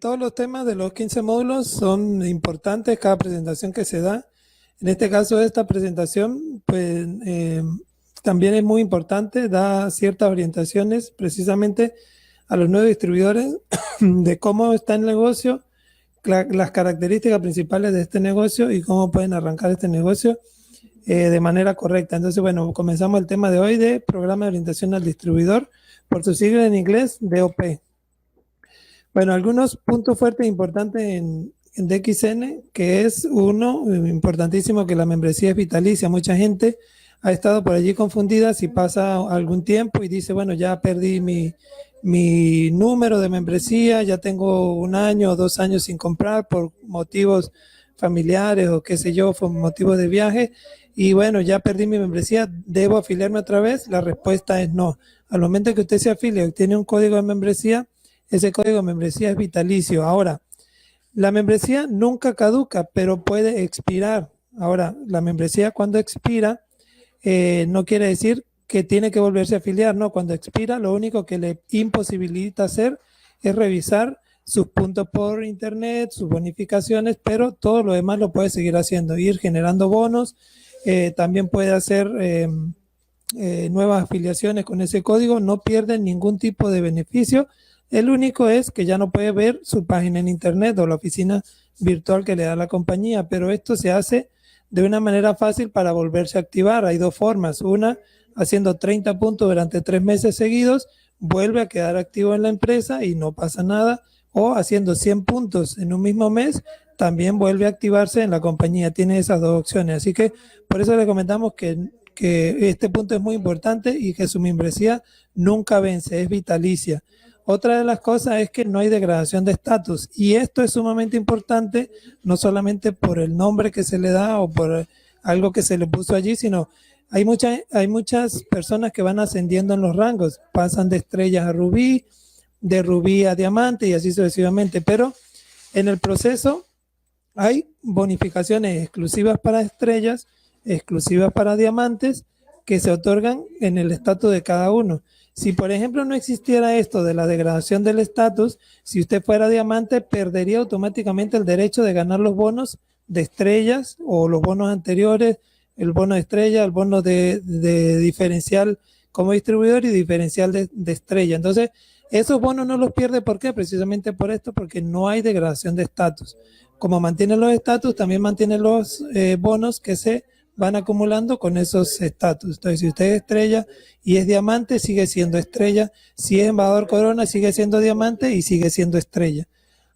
todos los temas de los 15 módulos son importantes, cada presentación que se da. En este caso, esta presentación, pues, también es muy importante, da ciertas orientaciones precisamente a los nuevos distribuidores de cómo está el negocio, las características principales de este negocio y cómo pueden arrancar este negocio de manera correcta. Entonces, bueno, comenzamos el tema de hoy de Programa de Orientación al Distribuidor, por su sigla en inglés, DOP. Bueno, algunos puntos fuertes e importantes en DXN, que es uno, importantísimo, que la membresía es vitalicia. Mucha gente ha estado por allí confundida si pasa algún tiempo y dice, bueno, ya perdí mi número de membresía, ya tengo 1 año o 2 años sin comprar por motivos familiares o qué sé yo, por motivos de viaje, y bueno, ya perdí mi membresía, ¿debo afiliarme otra vez? La respuesta es no. Al momento que usted se afilia y tiene un código de membresía, ese código de membresía es vitalicio. Ahora, la membresía nunca caduca, pero puede expirar. Ahora, la membresía cuando expira, no quiere decir que tiene que volverse a afiliar, no. Cuando expira, lo único que le imposibilita hacer es revisar sus puntos por internet, sus bonificaciones, pero todo lo demás lo puede seguir haciendo, ir generando bonos, también puede hacer nuevas afiliaciones con ese código, no pierden ningún tipo de beneficio. El único es que ya no puede ver su página en internet o la oficina virtual que le da la compañía, pero esto se hace de una manera fácil para volverse a activar. Hay 2 formas. Una, haciendo 30 puntos durante 3 meses seguidos, vuelve a quedar activo en la empresa y no pasa nada. O haciendo 100 puntos en un mismo mes, también vuelve a activarse en la compañía. Tiene esas 2 opciones. Así que por eso le comentamos que este punto es muy importante y que su membresía nunca vence, es vitalicia. Otra de las cosas es que no hay degradación de estatus, y esto es sumamente importante, no solamente por el nombre que se le da o por algo que se le puso allí, sino hay muchas personas que van ascendiendo en los rangos, pasan de estrellas a rubí, de rubí a diamante y así sucesivamente, pero en el proceso hay bonificaciones exclusivas para estrellas, exclusivas para diamantes, que se otorgan en el estatus de cada uno. Si, por ejemplo, no existiera esto de la degradación del estatus, si usted fuera diamante, perdería automáticamente el derecho de ganar los bonos de estrellas o los bonos anteriores, el bono de estrella, el bono de diferencial como distribuidor y diferencial de estrella. Entonces, esos bonos no los pierde. ¿Por qué? Precisamente por esto, porque no hay degradación de estatus. Como mantiene los estatus, también mantiene los bonos que se van acumulando con esos estatus. Entonces, si usted es estrella y es diamante, sigue siendo estrella. Si es embajador corona, sigue siendo diamante y sigue siendo estrella.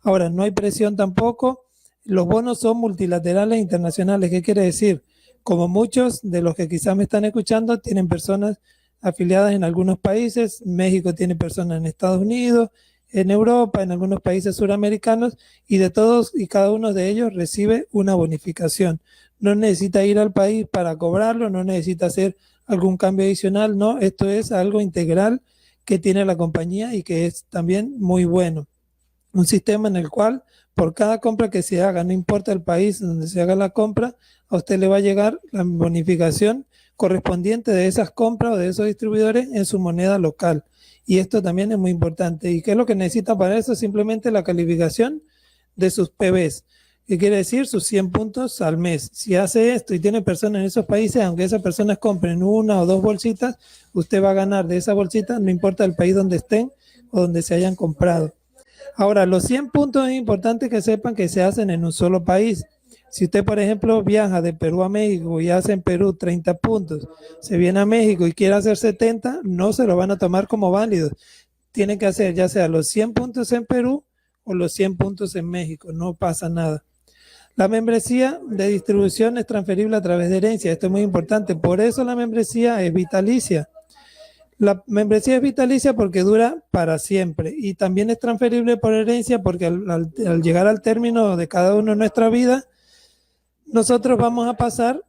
Ahora, no hay presión tampoco. Los bonos son multilaterales e internacionales. ¿Qué quiere decir? Como muchos de los que quizás me están escuchando tienen personas afiliadas en algunos países, México tiene personas en Estados Unidos, en Europa, en algunos países suramericanos, y de todos y cada uno de ellos recibe una bonificación. No necesita ir al país para cobrarlo, no necesita hacer algún cambio adicional, no, esto es algo integral que tiene la compañía y que es también muy bueno. Un sistema en el cual por cada compra que se haga, no importa el país donde se haga la compra, a usted le va a llegar la bonificación correspondiente de esas compras o de esos distribuidores en su moneda local. Y esto también es muy importante. ¿Y qué es lo que necesita para eso? Simplemente la calificación de sus PBs. ¿Qué quiere decir? Sus 100 puntos al mes. Si hace esto y tiene personas en esos países, aunque esas personas compren 1 o 2 bolsitas, usted va a ganar de esas bolsitas, no importa el país donde estén o donde se hayan comprado. Ahora, los 100 puntos es importante que sepan que se hacen en un solo país. Si usted, por ejemplo, viaja de Perú a México y hace en Perú 30 puntos, se viene a México y quiere hacer 70, no se lo van a tomar como válidos. Tiene que hacer ya sea los 100 puntos en Perú o los 100 puntos en México, no pasa nada. La membresía de distribución es transferible a través de herencia, esto es muy importante, por eso la membresía es vitalicia. La membresía es vitalicia porque dura para siempre y también es transferible por herencia porque al llegar al término de cada uno de nuestra vida, nosotros vamos a pasar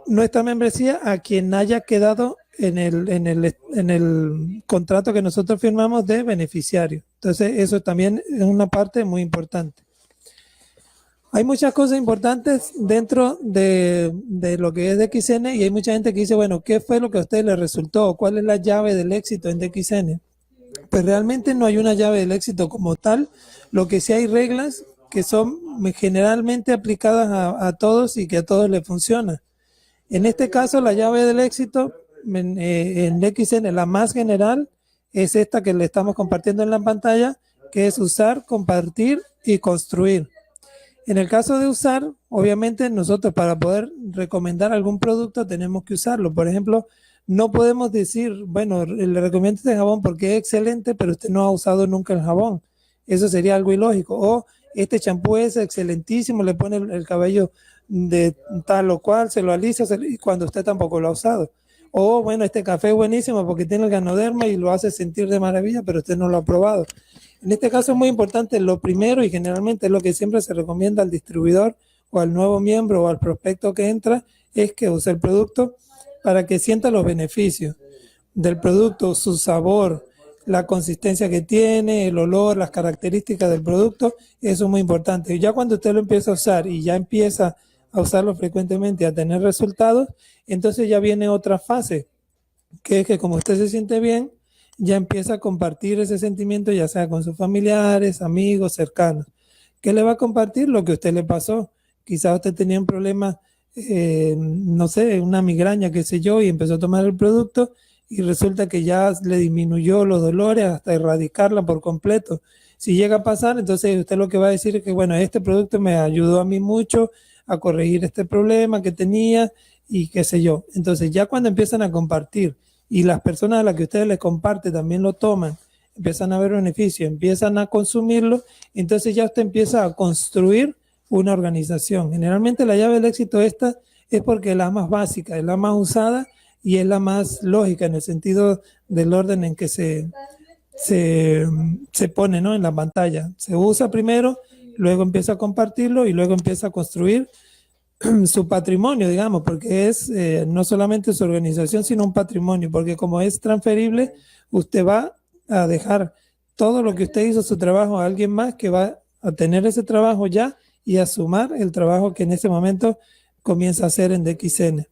nuestra membresía a quien haya quedado en el contrato que nosotros firmamos de beneficiario. Entonces, eso también es una parte muy importante. Hay muchas cosas importantes dentro de lo que es DXN y hay mucha gente que dice, bueno, ¿qué fue lo que a usted le resultó? ¿Cuál es la llave del éxito en DXN? Pues realmente no hay una llave del éxito como tal, lo que sí hay reglas que son generalmente aplicadas a todos y que a todos les funciona. En este caso, la llave del éxito en XN, la más general, es esta que le estamos compartiendo en la pantalla, que es usar, compartir y construir. En el caso de usar, obviamente nosotros para poder recomendar algún producto tenemos que usarlo. Por ejemplo, no podemos decir, bueno, le recomiendo este jabón porque es excelente, pero usted no ha usado nunca el jabón. Eso sería algo ilógico. O este champú es excelentísimo, le pone el cabello de tal o cual, se lo alisa y cuando usted tampoco lo ha usado. O bueno, este café es buenísimo porque tiene el ganoderma y lo hace sentir de maravilla, pero usted no lo ha probado. En este caso es muy importante lo primero y generalmente es lo que siempre se recomienda al distribuidor o al nuevo miembro o al prospecto que entra, es que use el producto para que sienta los beneficios del producto, su sabor, la consistencia que tiene, el olor, las características del producto. Eso es muy importante. Y ya cuando usted lo empieza a usar y ya empieza a usarlo frecuentemente y a tener resultados, entonces ya viene otra fase, que es que como usted se siente bien, ya empieza a compartir ese sentimiento, ya sea con sus familiares, amigos, cercanos. ¿Qué le va a compartir? Lo que a usted le pasó. Quizás usted tenía un problema, no sé, una migraña, qué sé yo, y empezó a tomar el producto y resulta que ya le disminuyó los dolores hasta erradicarla por completo. Si llega a pasar, entonces usted lo que va a decir es que, bueno, este producto me ayudó a mí mucho a corregir este problema que tenía y qué sé yo. Entonces ya cuando empiezan a compartir y las personas a las que ustedes les comparten también lo toman, empiezan a ver beneficios, empiezan a consumirlo, entonces ya usted empieza a construir una organización. Generalmente la llave del éxito esta es porque es la más básica, es la más usada y es la más lógica en el sentido del orden en que se pone, ¿no?, en la pantalla. Se usa primero, luego empieza a compartirlo y luego empieza a construir su patrimonio, digamos, porque es no solamente su organización, sino un patrimonio, porque como es transferible, usted va a dejar todo lo que usted hizo su trabajo a alguien más que va a tener ese trabajo ya y a sumar el trabajo que en ese momento comienza a hacer en DXN.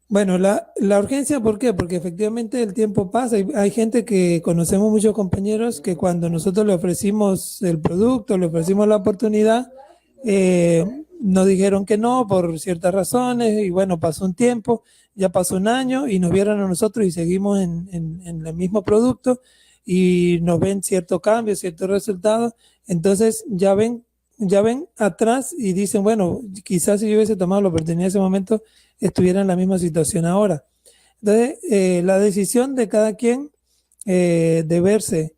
Bueno, la urgencia, ¿por qué? Porque efectivamente el tiempo pasa y hay gente que conocemos muchos compañeros que cuando nosotros le ofrecimos el producto, le ofrecimos la oportunidad, nos dijeron que no por ciertas razones y bueno, pasó un tiempo, ya pasó un año y nos vieron a nosotros y seguimos en el mismo producto y nos ven cierto cambio, ciertos resultados, entonces ya ven atrás y dicen, bueno, quizás si yo hubiese tomado la oportunidad en ese momento, estuviera en la misma situación ahora. Entonces, la decisión de cada quien de verse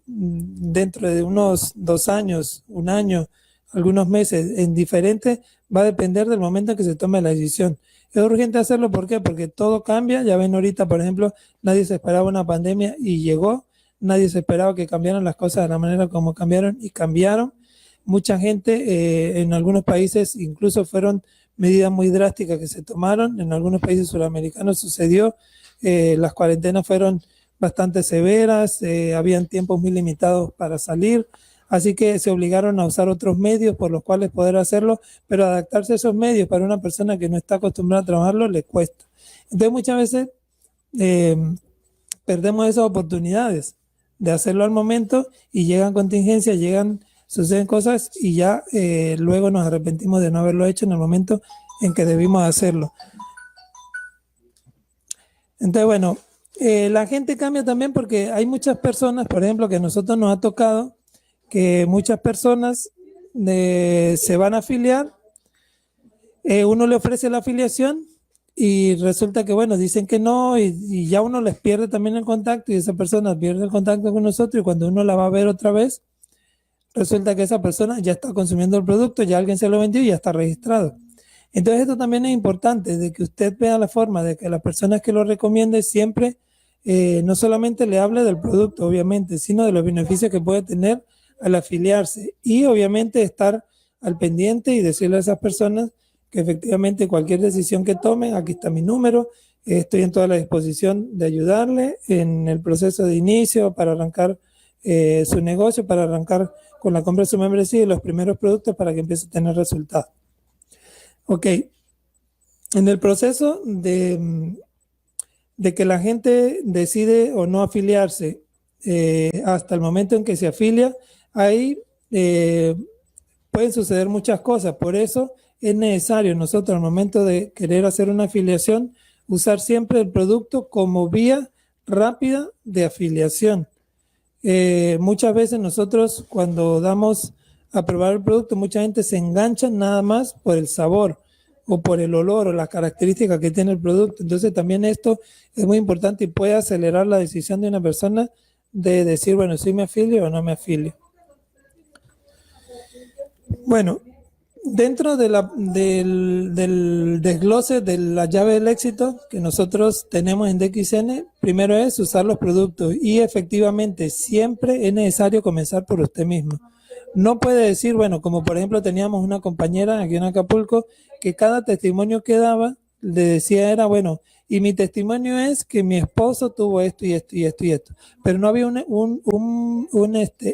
dentro de unos 2 años, un año, algunos meses en diferentes, va a depender del momento en que se tome la decisión. Es urgente hacerlo, ¿por qué? Porque todo cambia. Ya ven ahorita, por ejemplo, nadie se esperaba una pandemia y llegó. Nadie se esperaba que cambiaran las cosas de la manera como cambiaron y cambiaron. Mucha gente en algunos países incluso fueron medidas muy drásticas que se tomaron. En algunos países sudamericanos sucedió. Las cuarentenas fueron bastante severas, habían tiempos muy limitados para salir, así que se obligaron a usar otros medios por los cuales poder hacerlo, pero adaptarse a esos medios para una persona que no está acostumbrada a trabajarlo le cuesta. Entonces muchas veces perdemos esas oportunidades de hacerlo al momento y llegan contingencias, suceden cosas y ya luego nos arrepentimos de no haberlo hecho en el momento en que debimos hacerlo. Entonces, bueno, la gente cambia también porque hay muchas personas, por ejemplo, que a nosotros nos ha tocado que muchas personas se van a afiliar, uno le ofrece la afiliación y resulta que, bueno, dicen que no y ya uno les pierde también el contacto y esa persona pierde el contacto con nosotros y cuando uno la va a ver otra vez, resulta que esa persona ya está consumiendo el producto, ya alguien se lo vendió y ya está registrado. Entonces esto también es importante, de que usted vea la forma de que las personas que lo recomienden siempre no solamente le hable del producto, obviamente, sino de los beneficios que puede tener al afiliarse y obviamente estar al pendiente y decirle a esas personas que efectivamente cualquier decisión que tomen, aquí está mi número, estoy en toda la disposición de ayudarle en el proceso de inicio para arrancar su negocio, para arrancar con la compra de su membresía y los primeros productos para que empiece a tener resultados. Ok, en el proceso de que la gente decide o no afiliarse hasta el momento en que se afilia, ahí pueden suceder muchas cosas. Por eso es necesario nosotros al momento de querer hacer una afiliación, usar siempre el producto como vía rápida de afiliación. Muchas veces nosotros cuando damos a probar el producto, mucha gente se engancha nada más por el sabor o por el olor o las características que tiene el producto. Entonces también esto es muy importante y puede acelerar la decisión de una persona de decir, bueno, si me afilio o no me afilio. Bueno, dentro de del desglose de la llave del éxito que nosotros tenemos en DXN, primero es usar los productos y efectivamente siempre es necesario comenzar por usted mismo. No puede decir, bueno, como por ejemplo teníamos una compañera aquí en Acapulco que cada testimonio que daba le decía era, bueno, y mi testimonio es que mi esposo tuvo esto y esto y esto y esto, pero no había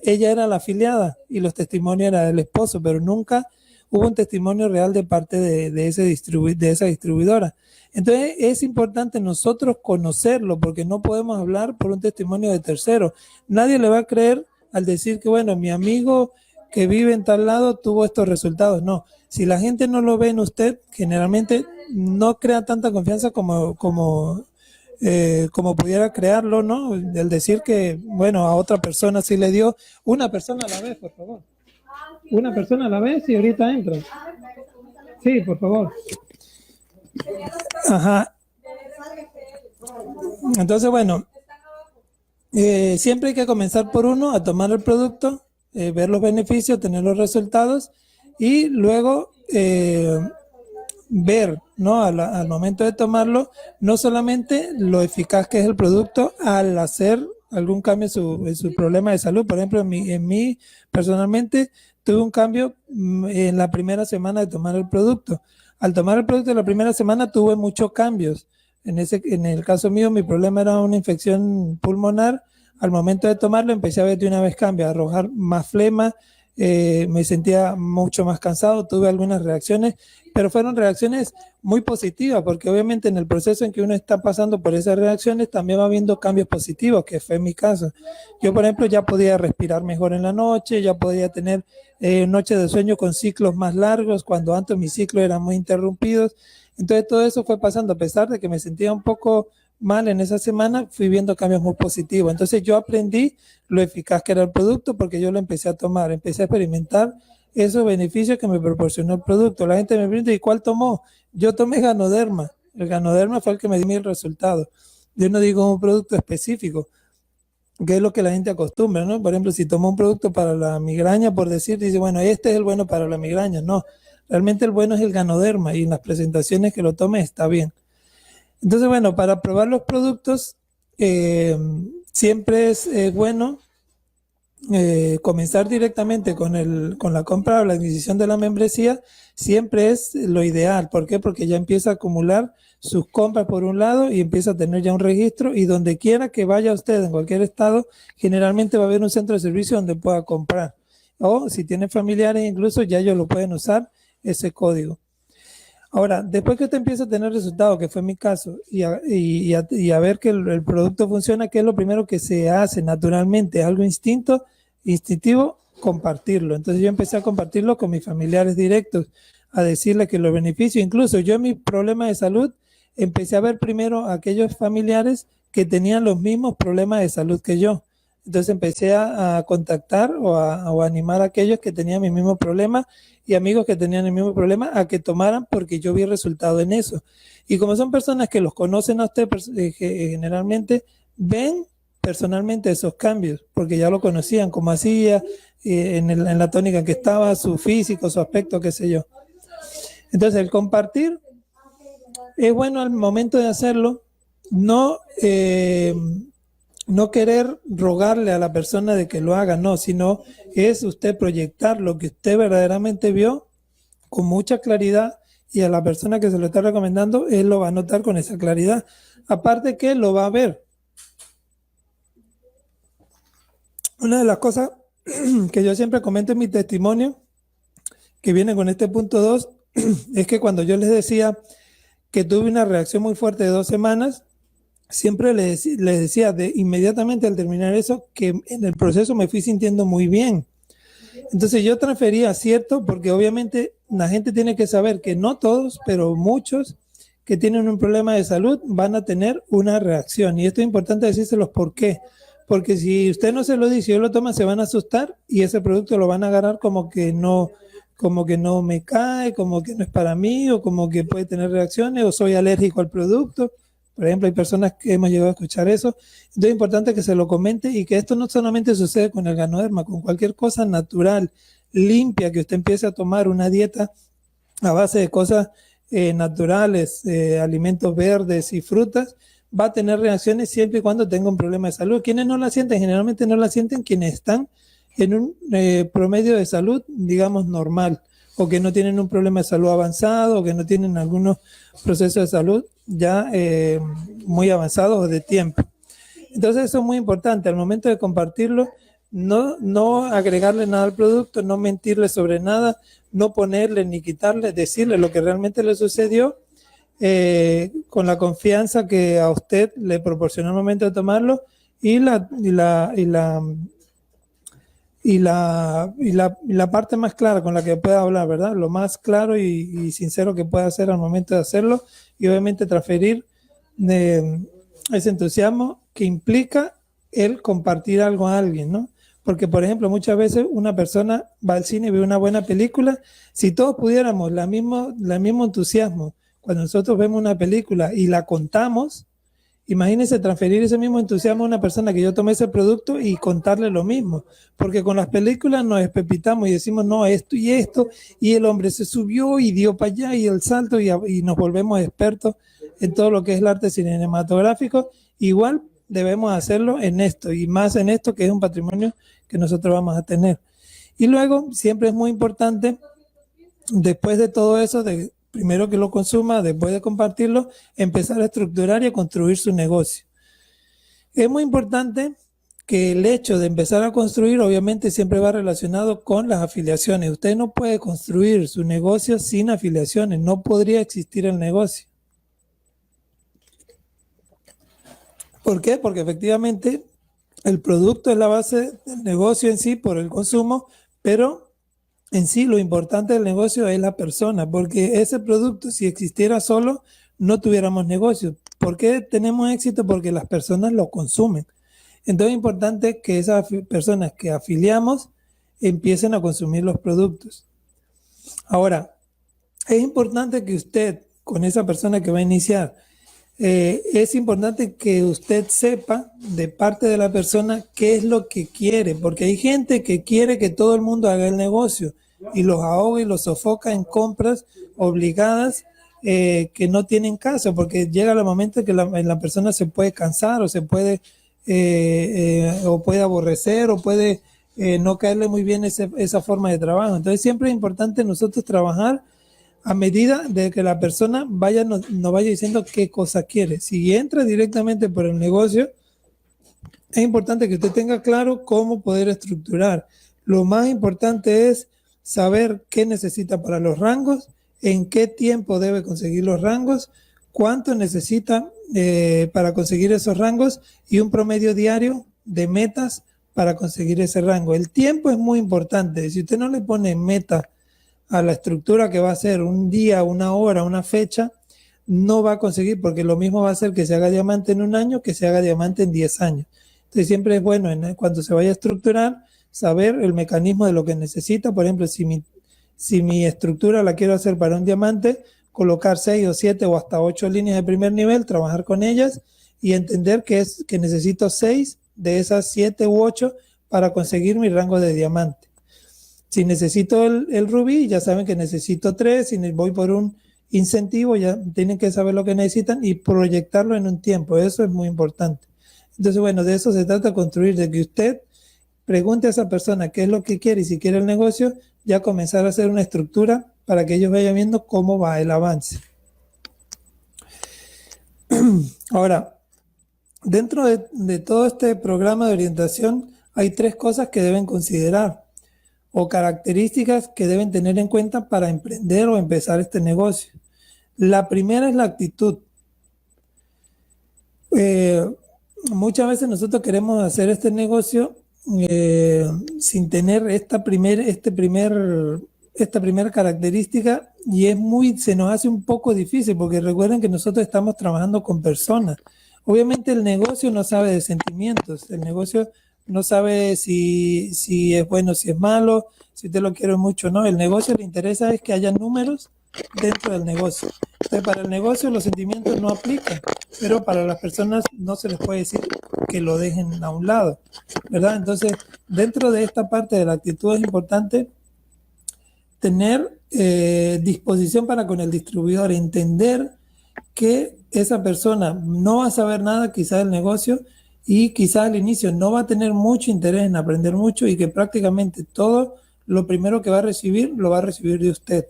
ella era la afiliada y los testimonios eran del esposo, pero nunca hubo un testimonio real de parte de esa distribuidora. Entonces es importante nosotros conocerlo porque no podemos hablar por un testimonio de tercero. Nadie le va a creer al decir que, bueno, mi amigo que vive en tal lado tuvo estos resultados. No, si la gente no lo ve en usted, generalmente no crea tanta confianza como pudiera crearlo, ¿no? El decir que, bueno, a otra persona sí le dio. Una persona a la vez, por favor. Una persona a la vez y ahorita entra. Sí, por favor. Ajá. Entonces, bueno, siempre hay que comenzar por uno, a tomar el producto, ver los beneficios, tener los resultados y luego ver, ¿no? Al momento de tomarlo, no solamente lo eficaz que es el producto al hacer algún cambio en su problema de salud. Por ejemplo, en mí personalmente tuve un cambio en la primera semana de tomar el producto. Al tomar el producto en la primera semana tuve muchos cambios. En el caso mío, mi problema era una infección pulmonar. Al momento de tomarlo, empecé a ver de una vez cambio, a arrojar más flema, me sentía mucho más cansado, tuve algunas reacciones, pero fueron reacciones muy positivas, porque obviamente en el proceso en que uno está pasando por esas reacciones también va viendo cambios positivos, que fue mi caso. Yo, por ejemplo, ya podía respirar mejor en la noche, ya podía tener noches de sueño con ciclos más largos, cuando antes mis ciclos eran muy interrumpidos. Entonces todo eso fue pasando, a pesar de que me sentía un poco mal en esa semana, fui viendo cambios muy positivos. Entonces yo aprendí lo eficaz que era el producto porque yo lo empecé a tomar, empecé a experimentar esos beneficios que me proporcionó el producto. La gente me pregunta, ¿y cuál tomó? Yo tomé Ganoderma. El Ganoderma fue el que me dio mi resultado. Yo no digo un producto específico, que es lo que la gente acostumbra, ¿no? Por ejemplo, si tomó un producto para la migraña, por decir, dice, bueno, este es el bueno para la migraña. No, realmente el bueno es el Ganoderma y en las presentaciones que lo tome está bien. Entonces, bueno, para probar los productos, siempre es bueno comenzar directamente con la compra o la adquisición de la membresía, siempre es lo ideal. ¿Por qué? Porque ya empieza a acumular sus compras por un lado y empieza a tener ya un registro, y donde quiera que vaya usted en cualquier estado, generalmente va a haber un centro de servicio donde pueda comprar. O si tiene familiares, incluso ya ellos lo pueden usar ese código. Ahora, después que usted empieza a tener resultados, que fue mi caso, y a ver que el producto funciona, ¿qué es lo primero que se hace naturalmente? Es algo instintivo, compartirlo. Entonces yo empecé a compartirlo con mis familiares directos, a decirles que los beneficios, incluso yo en mis problemas de salud, empecé a ver primero a aquellos familiares que tenían los mismos problemas de salud que yo. Entonces empecé a contactar o a animar a aquellos que tenían mis mismos problemas y amigos que tenían el mismo problema a que tomaran, porque yo vi resultado en eso. Y como son personas que los conocen a usted, generalmente ven personalmente esos cambios, porque ya lo conocían, cómo hacía, en la tónica en que estaba, su físico, su aspecto, qué sé yo. Entonces el compartir es bueno al momento de hacerlo, no querer rogarle a la persona de que lo haga, no, sino es usted proyectar lo que usted verdaderamente vio con mucha claridad, y a la persona que se lo está recomendando, él lo va a notar con esa claridad. Aparte que lo va a ver. Una de las cosas que yo siempre comento en mi testimonio, que viene con este punto 2, es que cuando yo les decía que tuve una reacción muy fuerte de 2 semanas, siempre les decía inmediatamente al terminar eso que en el proceso me fui sintiendo muy bien. Entonces yo transfería, ¿cierto? Porque obviamente la gente tiene que saber que no todos, pero muchos que tienen un problema de salud van a tener una reacción. Y esto es importante decírselos por qué. Porque si usted no se lo dice y yo lo toma, se van a asustar y ese producto lo van a agarrar como que no me cae, como que no es para mí, o como que puede tener reacciones, o soy alérgico al producto. Por ejemplo, hay personas que hemos llegado a escuchar eso. Entonces es importante que se lo comente y que esto no solamente sucede con el Ganoderma, con cualquier cosa natural, limpia, que usted empiece a tomar una dieta a base de cosas naturales, alimentos verdes y frutas, va a tener reacciones siempre y cuando tenga un problema de salud. Quienes no la sienten, generalmente no la sienten quienes están en un promedio de salud, digamos, normal, o que no tienen un problema de salud avanzado, o que no tienen algunos procesos de salud ya muy avanzados o de tiempo. Entonces eso es muy importante, al momento de compartirlo, no agregarle nada al producto, no mentirle sobre nada, no ponerle ni quitarle, decirle lo que realmente le sucedió, con la confianza que a usted le proporcionó el momento de tomarlo y la parte más clara con la que pueda hablar, ¿verdad? Lo más claro y sincero que pueda hacer al momento de hacerlo, y obviamente transferir ese entusiasmo que implica el compartir algo a alguien, ¿no? Porque, por ejemplo, muchas veces una persona va al cine y ve una buena película. Si todos pudiéramos el mismo entusiasmo cuando nosotros vemos una película y la contamos, imagínense transferir ese mismo entusiasmo a una persona que yo tomé ese producto y contarle lo mismo. Porque con las películas nos espepitamos y decimos, no, esto y esto, y el hombre se subió y dio para allá y el salto, y nos volvemos expertos en todo lo que es el arte cinematográfico. Igual debemos hacerlo en esto, y más en esto que es un patrimonio que nosotros vamos a tener. Y luego siempre es muy importante, después de todo eso, primero que lo consuma, después de compartirlo, empezar a estructurar y a construir su negocio. Es muy importante que el hecho de empezar a construir obviamente siempre va relacionado con las afiliaciones. Usted no puede construir su negocio sin afiliaciones, no podría existir el negocio. ¿Por qué? Porque efectivamente el producto es la base del negocio en sí por el consumo, pero en sí lo importante del negocio es la persona, porque ese producto, si existiera solo, no tuviéramos negocio. ¿Por qué tenemos éxito? Porque las personas lo consumen. Entonces es importante que esas personas que afiliamos empiecen a consumir los productos. Ahora, es importante que usted, con esa persona que va a iniciar, es importante que usted sepa de parte de la persona qué es lo que quiere, porque hay gente que quiere que todo el mundo haga el negocio y los ahoga y los sofoca en compras obligadas, que no tienen caso, porque llega el momento en que la persona se puede cansar o se puede o puede aborrecer o puede no caerle muy bien esa forma de trabajo. Entonces siempre es importante nosotros trabajar a medida de que la persona nos vaya diciendo qué cosa quiere. Si entra directamente por el negocio, es importante que usted tenga claro cómo poder estructurar. Lo más importante es saber qué necesita para los rangos, en qué tiempo debe conseguir los rangos, cuánto necesita para conseguir esos rangos y un promedio diario de metas para conseguir ese rango. El tiempo es muy importante. Si usted no le pone meta a la estructura que va a ser un día, una hora, una fecha, no va a conseguir, porque lo mismo va a ser que se haga diamante en un año que se haga diamante en 10 años. Entonces siempre es bueno, cuando se vaya a estructurar, saber el mecanismo de lo que necesita. Por ejemplo, si mi estructura la quiero hacer para un diamante, colocar 6 o 7 o hasta 8 líneas de primer nivel, trabajar con ellas y entender que necesito 6 de esas 7 u 8 para conseguir mi rango de diamante. Si necesito el rubí, ya saben que necesito 3. Si voy por un incentivo, ya tienen que saber lo que necesitan y proyectarlo en un tiempo. Eso es muy importante. Entonces, bueno, de eso se trata, construir, de que usted pregunte a esa persona qué es lo que quiere, y si quiere el negocio, ya comenzar a hacer una estructura para que ellos vayan viendo cómo va el avance. Ahora, dentro de todo este programa de orientación hay 3 cosas que deben considerar, o características que deben tener en cuenta para emprender o empezar este negocio. La primera es la actitud. Eh, Muchas veces nosotros queremos hacer este negocio sin tener esta primera característica y se nos hace un poco difícil porque recuerden que nosotros estamos trabajando con personas. Obviamente el negocio no sabe de sentimientos, el negocio no sabe si es bueno, si es malo, si usted lo quiere mucho o no. El negocio le interesa es que haya números dentro del negocio. Entonces, para el negocio los sentimientos no aplican, pero para las personas no se les puede decir que lo dejen a un lado, ¿verdad? Entonces, dentro de esta parte de la actitud es importante tener disposición para con el distribuidor, entender que esa persona no va a saber nada quizás del negocio y quizás al inicio no va a tener mucho interés en aprender mucho y que prácticamente todo lo primero que va a recibir lo va a recibir de usted.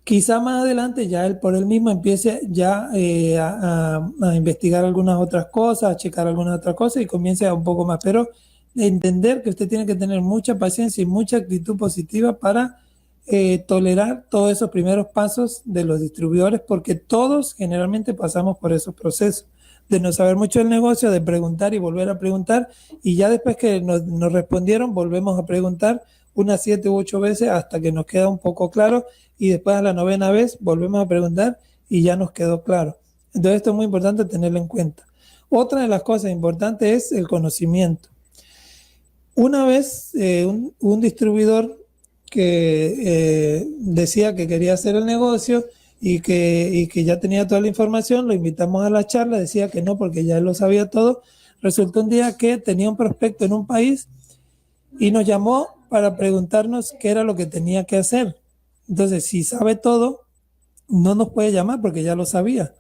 Quizá más adelante ya él por él mismo empiece ya a investigar algunas otras cosas, a checar algunas otras cosas y comience a un poco más. Pero entender que usted tiene que tener mucha paciencia y mucha actitud positiva para tolerar todos esos primeros pasos de los distribuidores, porque todos generalmente pasamos por esos procesos de no saber mucho del negocio, de preguntar y volver a preguntar, y ya después que nos respondieron, volvemos a preguntar unas 7 u 8 veces hasta que nos queda un poco claro, y después a la 9ª vez volvemos a preguntar y ya nos quedó claro. Entonces esto es muy importante tenerlo en cuenta. Otra de las cosas importantes es el conocimiento. Una vez un distribuidor que decía que quería hacer el negocio y que ya tenía toda la información, lo invitamos a la charla, decía que no porque ya lo sabía todo. Resultó un día que tenía un prospecto en un país y nos llamó para preguntarnos qué era lo que tenía que hacer. Entonces, si sabe todo, no nos puede llamar porque ya lo sabía.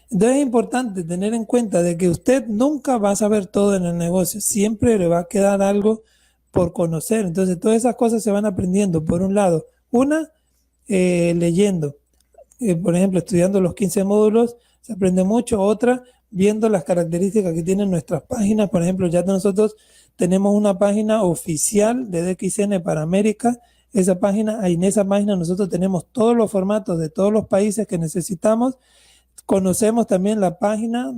Entonces es importante tener en cuenta de que usted nunca va a saber todo en el negocio, siempre le va a quedar algo por conocer. Entonces todas esas cosas se van aprendiendo, por un lado, leyendo, por ejemplo, estudiando los 15 módulos, se aprende mucho. Otra, viendo las características que tienen nuestras páginas. Por ejemplo, ya nosotros tenemos una página oficial de DXN para América. En esa página nosotros tenemos todos los formatos de todos los países que necesitamos. Conocemos también la página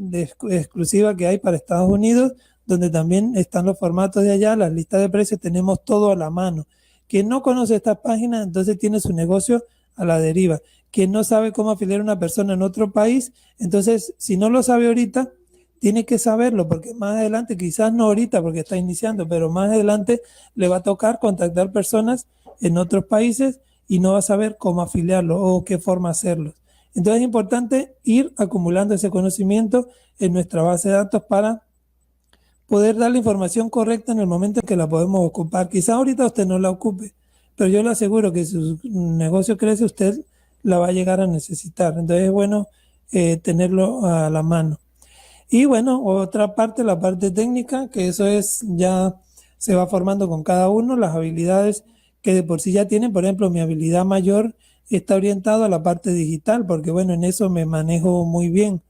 exclusiva que hay para Estados Unidos, donde también están los formatos de allá, las listas de precios, tenemos todo a la mano. Quien no conoce estas páginas, entonces tiene su negocio a la deriva. Quien no sabe cómo afiliar a una persona en otro país, entonces si no lo sabe ahorita, tiene que saberlo, porque más adelante, quizás no ahorita porque está iniciando, pero más adelante le va a tocar contactar personas en otros países y no va a saber cómo afiliarlo o qué forma hacerlo. Entonces es importante ir acumulando ese conocimiento en nuestra base de datos para poder dar la información correcta en el momento en que la podemos ocupar. Quizás ahorita usted no la ocupe, pero yo le aseguro que si su negocio crece, usted la va a llegar a necesitar. Entonces es bueno tenerlo a la mano. Y bueno, otra parte, la parte técnica, que eso es ya se va formando con cada uno, las habilidades que de por sí ya tienen. Por ejemplo, mi habilidad mayor está orientada a la parte digital, porque bueno, en eso me manejo muy bien.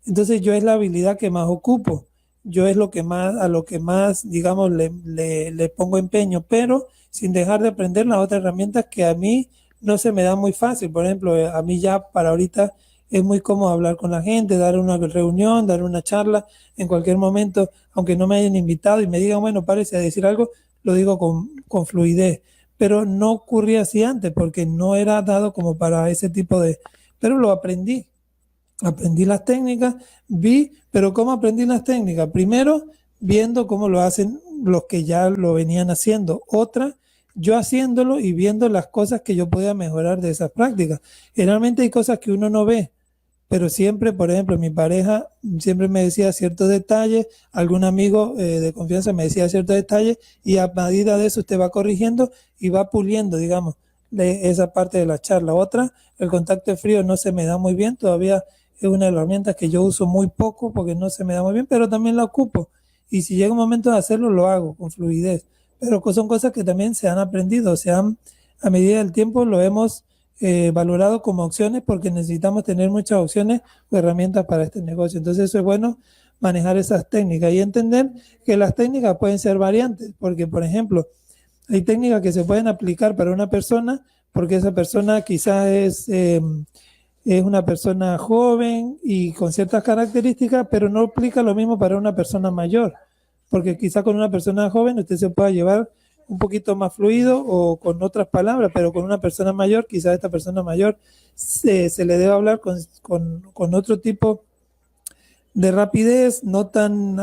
Entonces yo es la habilidad que más ocupo, yo es a lo que más, digamos, le pongo empeño, pero sin dejar de aprender las otras herramientas que a mí no se me da muy fácil. Por ejemplo, a mí ya para ahorita es muy cómodo hablar con la gente, dar una reunión, dar una charla en cualquier momento, aunque no me hayan invitado y me digan, bueno, párese a decir algo, lo digo con fluidez. Pero no ocurría así antes porque no era dado como para ese tipo de... Pero lo aprendí. Aprendí las técnicas, pero ¿cómo aprendí las técnicas? Primero, viendo cómo lo hacen los que ya lo venían haciendo. Otra, yo haciéndolo y viendo las cosas que yo podía mejorar de esas prácticas. Generalmente hay cosas que uno no ve, pero siempre, por ejemplo, mi pareja siempre me decía ciertos detalles, algún amigo de confianza me decía ciertos detalles, y a medida de eso usted va corrigiendo y va puliendo, digamos, esa parte de la charla. Otra, el contacto frío no se me da muy bien, todavía es una herramienta que yo uso muy poco porque no se me da muy bien, pero también la ocupo. Y si llega un momento de hacerlo, lo hago con fluidez. Pero son cosas que también se han aprendido, a medida del tiempo lo hemos valorado como opciones porque necesitamos tener muchas opciones o herramientas para este negocio. Entonces eso es bueno, manejar esas técnicas y entender que las técnicas pueden ser variantes, porque por ejemplo, hay técnicas que se pueden aplicar para una persona porque esa persona quizás es una persona joven y con ciertas características, pero no aplica lo mismo para una persona mayor, porque quizá con una persona joven usted se pueda llevar un poquito más fluido o con otras palabras, pero con una persona mayor, quizá esta persona mayor se le debe hablar con otro tipo de rapidez, no tan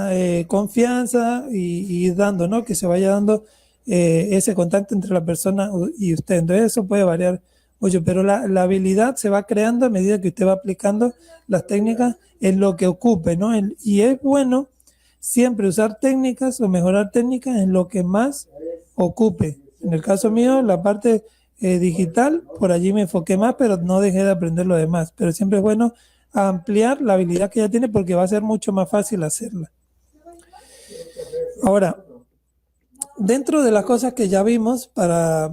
confianza y dando, ¿no? Que se vaya dando ese contacto entre la persona y usted. Entonces eso puede variar mucho, pero la habilidad se va creando a medida que usted va aplicando las técnicas en lo que ocupe, ¿no? Y es bueno siempre usar técnicas o mejorar técnicas en lo que más ocupe. En el caso mío, la parte digital, por allí me enfoqué más, pero no dejé de aprender lo demás. Pero siempre es bueno ampliar la habilidad que ya tiene porque va a ser mucho más fácil hacerla. Ahora, dentro de las cosas que ya vimos para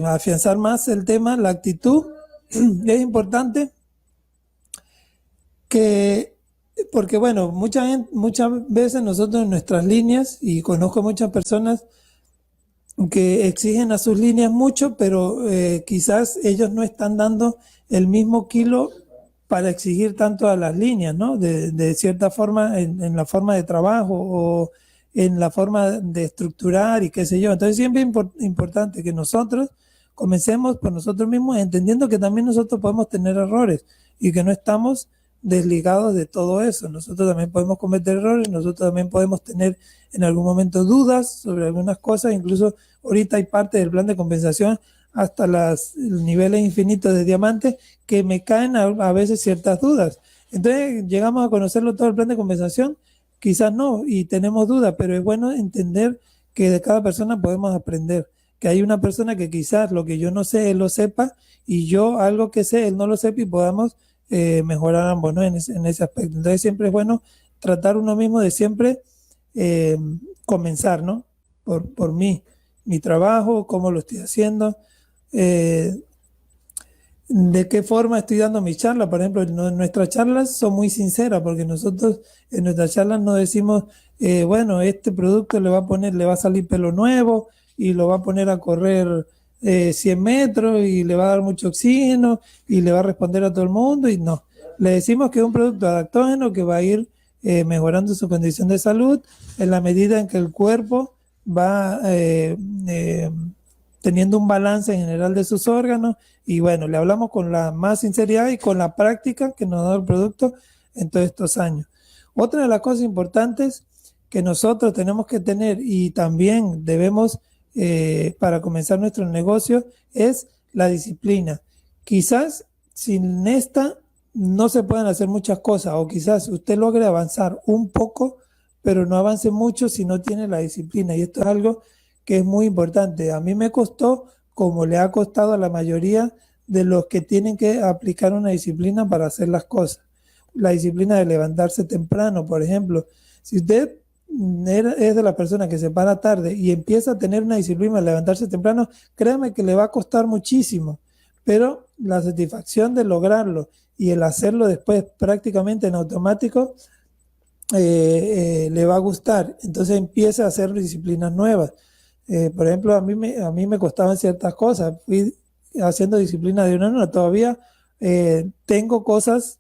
afianzar más el tema, la actitud, es importante que, porque bueno, muchas veces nosotros en nuestras líneas, y conozco muchas personas que exigen a sus líneas mucho, pero quizás ellos no están dando el mismo kilo para exigir tanto a las líneas, ¿no? De cierta forma, en la forma de trabajo o en la forma de estructurar y qué sé yo. Entonces siempre es importante que nosotros comencemos por nosotros mismos, entendiendo que también nosotros podemos tener errores y que no estamos desligados de todo eso. Nosotros también podemos cometer errores, nosotros también podemos tener en algún momento dudas sobre algunas cosas, incluso ahorita hay parte del plan de compensación hasta los niveles infinitos de diamantes que me caen a veces ciertas dudas. Entonces llegamos a conocerlo todo el plan de compensación, quizás no, y tenemos dudas, pero es bueno entender que de cada persona podemos aprender, que hay una persona que quizás lo que yo no sé, él lo sepa, y yo algo que sé, él no lo sepa y podamos mejorar ambos, ¿no? En ese aspecto. Entonces siempre es bueno tratar uno mismo de siempre eh, comenzar, ¿no? Por mí, mi trabajo, cómo lo estoy haciendo, eh, de qué forma estoy dando mi charla. Por ejemplo, nuestras charlas son muy sinceras porque nosotros en nuestras charlas no decimos, bueno, este producto le va a salir pelo nuevo y lo va a poner a correr 100 metros y le va a dar mucho oxígeno y le va a responder a todo el mundo y no. Le decimos que es un producto adaptógeno que va a ir mejorando su condición de salud en la medida en que el cuerpo va teniendo un balance en general de sus órganos y bueno, le hablamos con la más sinceridad y con la práctica que nos da el producto en todos estos años. Otra de las cosas importantes que nosotros tenemos que tener y también debemos para comenzar nuestro negocio es la disciplina. Quizás sin esta no se pueden hacer muchas cosas o quizás usted logre avanzar un poco, pero no avance mucho si no tiene la disciplina y esto es algo que es muy importante. A mí me costó, como le ha costado a la mayoría de los que tienen que aplicar una disciplina para hacer las cosas. La disciplina de levantarse temprano, por ejemplo. Si usted es de la persona que se para tarde y empieza a tener una disciplina de levantarse temprano, créame que le va a costar muchísimo, pero la satisfacción de lograrlo y el hacerlo después prácticamente en automático le va a gustar. Entonces empieza a hacer disciplinas nuevas. Por ejemplo, a mí me costaban ciertas cosas. Fui haciendo disciplina de una en una. Todavía tengo cosas